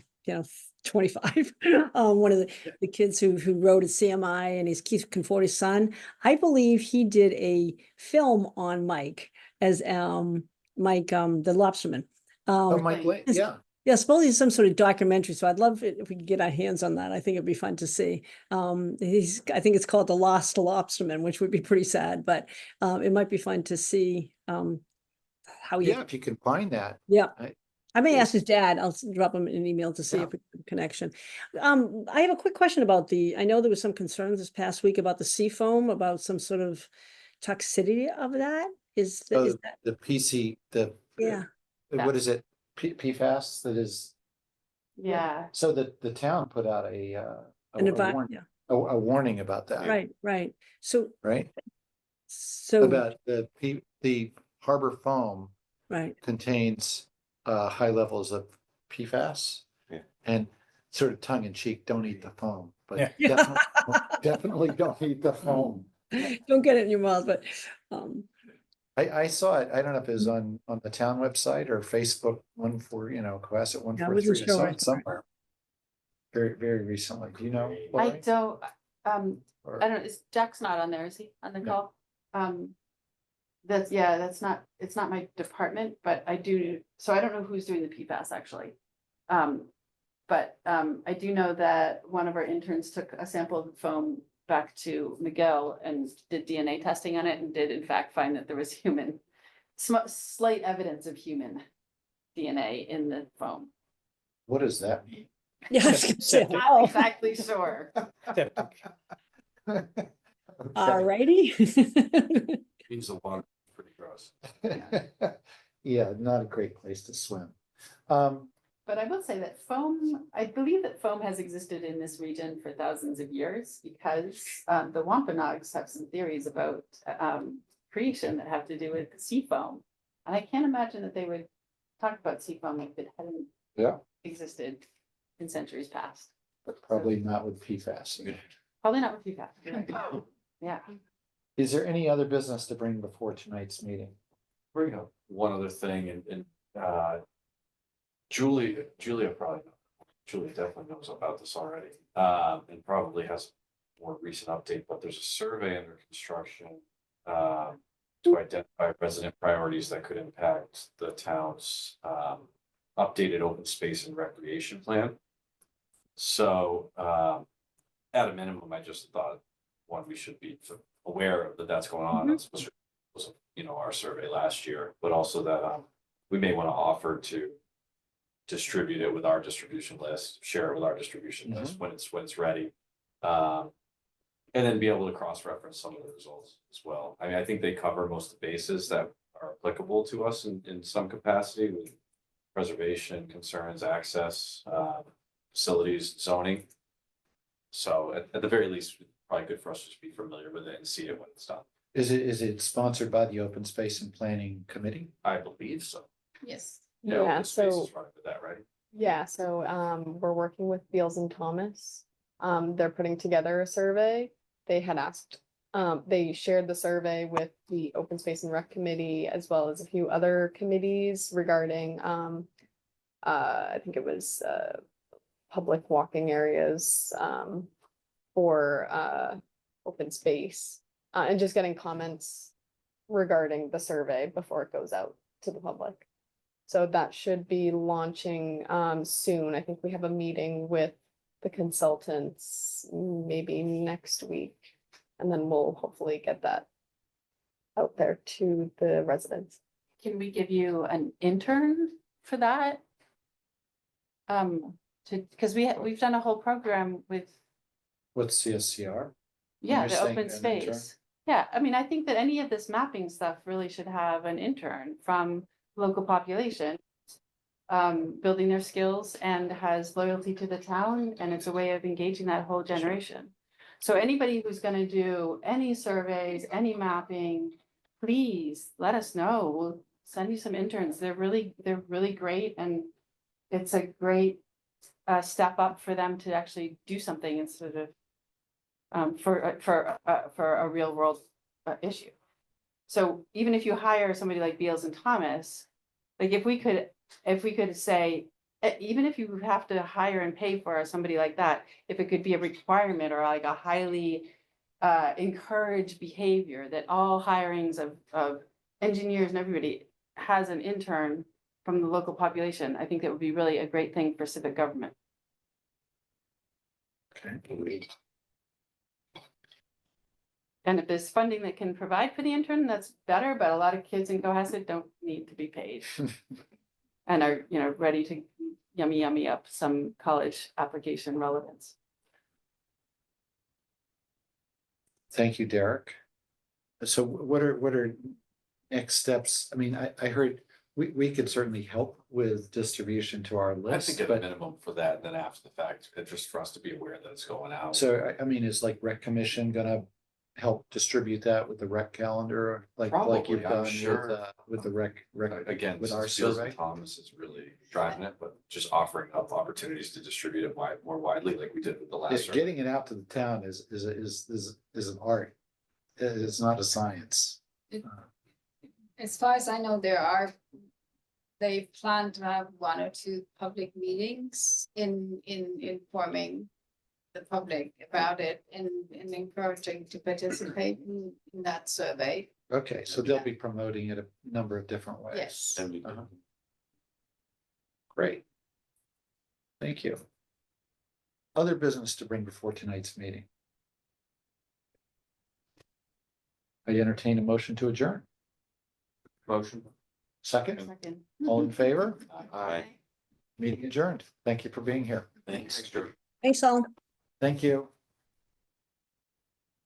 25. One of the kids who wrote at CMI, and he's Keith Conforti's son. I believe he did a film on Mike as Mike, the lobsterman. oh, Mike Lane, is- yeah. Yeah, supposedly some sort of documentary, so I'd love it if we could get our hands on that. I think it'd be fun to see. I think it's called The Lost Lobsterman, which would be pretty sad, but it might be fun to see how Yeah, you, if you can find that. I may Yeah. ask his dad, I'll drop him an email to see Yeah. if we have a connection. I have a quick question about I know there was some concerns this past week about the sea foam, about some sort of toxicity of that. Is Oh, that, the PC, yeah, what is it? PFAS that is, Yeah, so the town put out a an a advi- warning, yeah, a warning about that. right. So, Right? so, About the harbor foam right, contains high levels of PFAS. Yeah. And sort of tongue in cheek, don't eat the foam, but Yeah. definitely don't eat the foam. don't get it in your mouth, but, I saw it, I don't know if it was on the town website or Facebook, Cohasset I wasn't 143, I sure saw where I it saw it. somewhere. Very, very recently, do you know? I Lori? don't, Or- I don't, is Jack's not on there, is he, on the No. call? That's not, it's not my department, but I do, so I don't know who's doing the PFAS actually. But I do know that one of our interns took a sample of the foam back to Miguel and did DNA testing on it and did in fact find that there was slight evidence of human DNA in the foam. What does that mean? yeah, I was gonna say, Septic. wow, Not exactly sure. alrighty. Means the water is pretty gross. Yeah, not a great place to swim. But I will say that foam, I believe that foam has existed in this region for thousands of years because the Wampanoags have some theories about creation that have to do with sea foam. And I can't imagine that they would talk about sea foam if it hadn't Yeah. existed in centuries past. But probably not with PFAS. Probably not with you guys. Yeah. Is there any other business to bring before tonight's meeting? Bring up one other thing and Julia definitely knows about this already. And probably has a more recent update, but there's a survey under construction. To identify resident priorities that could impact the town's updated open space and recreation plan. So at a minimum, I just thought, one, we should be aware of that's going on. That's was, our survey last year, but also that we may want to offer to distribute it with our distribution list, share it with our distribution list when it's ready. And then be able to cross-reference some of the results as well. I mean, I think they cover most of the bases that are applicable to us in some capacity with preservation concerns, access, facilities, zoning. So at the very least, it's probably good for us to just be familiar with it and see it when it's done. Is it sponsored by the Open Space and Planning Committee? I believe so. Yes. Yeah, Open Space so- is running with that, right? Yeah, so we're working with Beals and Thomas. They're putting together a survey. They had asked, they shared the survey with the Open Space and Rec Committee as well as a few other committees regarding I think it was public walking areas for open space and just getting comments regarding the survey before it goes out to the public. So that should be launching soon. I think we have a meeting with the consultants maybe next week. And then we'll hopefully get that out there to the residents. Can we give you an intern for that? Because we've done a whole program with, What's CSCR? yeah, You're the saying open an intern? space. Yeah, I mean, I think that any of this mapping stuff really should have an intern from local population. Building their skills and has loyalty to the town, and it's a way of engaging that whole generation. So anybody who's gonna do any surveys, any mapping, please let us know. We'll send you some interns. They're really great, and it's a great step up for them to actually do something instead of for a real world issue. So even if you hire somebody like Beals and Thomas, like if we could say, even if you have to hire and pay for somebody like that, if it could be a requirement or like a highly encouraged behavior that all hirings of engineers and everybody has an intern from the local population, I think that would be really a great thing for civic government. Okay. And if there's funding that can provide for the intern, that's better, but a lot of kids in Cohasset don't need to be paid. And are, ready to yummy up some college application relevance. Thank you, Derek. So what are next steps? I mean, I heard we could certainly help with distribution to our I list, think at a but minimum for that, and then after the fact, just for us to be aware that it's going out. so I mean, is like rec commission gonna help distribute that with the rec calendar, like you've Probably, I'm done sure. with the rec Again, with our since Fields survey? and Thomas is really driving it, but just offering up opportunities to distribute it more widely, like we did with the last. Is survey. getting it out to the town is an art. It's not a science. As far as I know, they plan to have 1 or 2 public meetings in informing the public about it and encouraging to participate in that survey. Okay, so they'll be promoting it a number of different ways. Yes. And we- Uh-huh. Great. Thank you. Other business to bring before tonight's meeting. I entertain a motion to adjourn. Motion. Second, Second. all in favor? Aye. Meeting adjourned. Thank you for being here. Thanks. Thanks all. Thank you.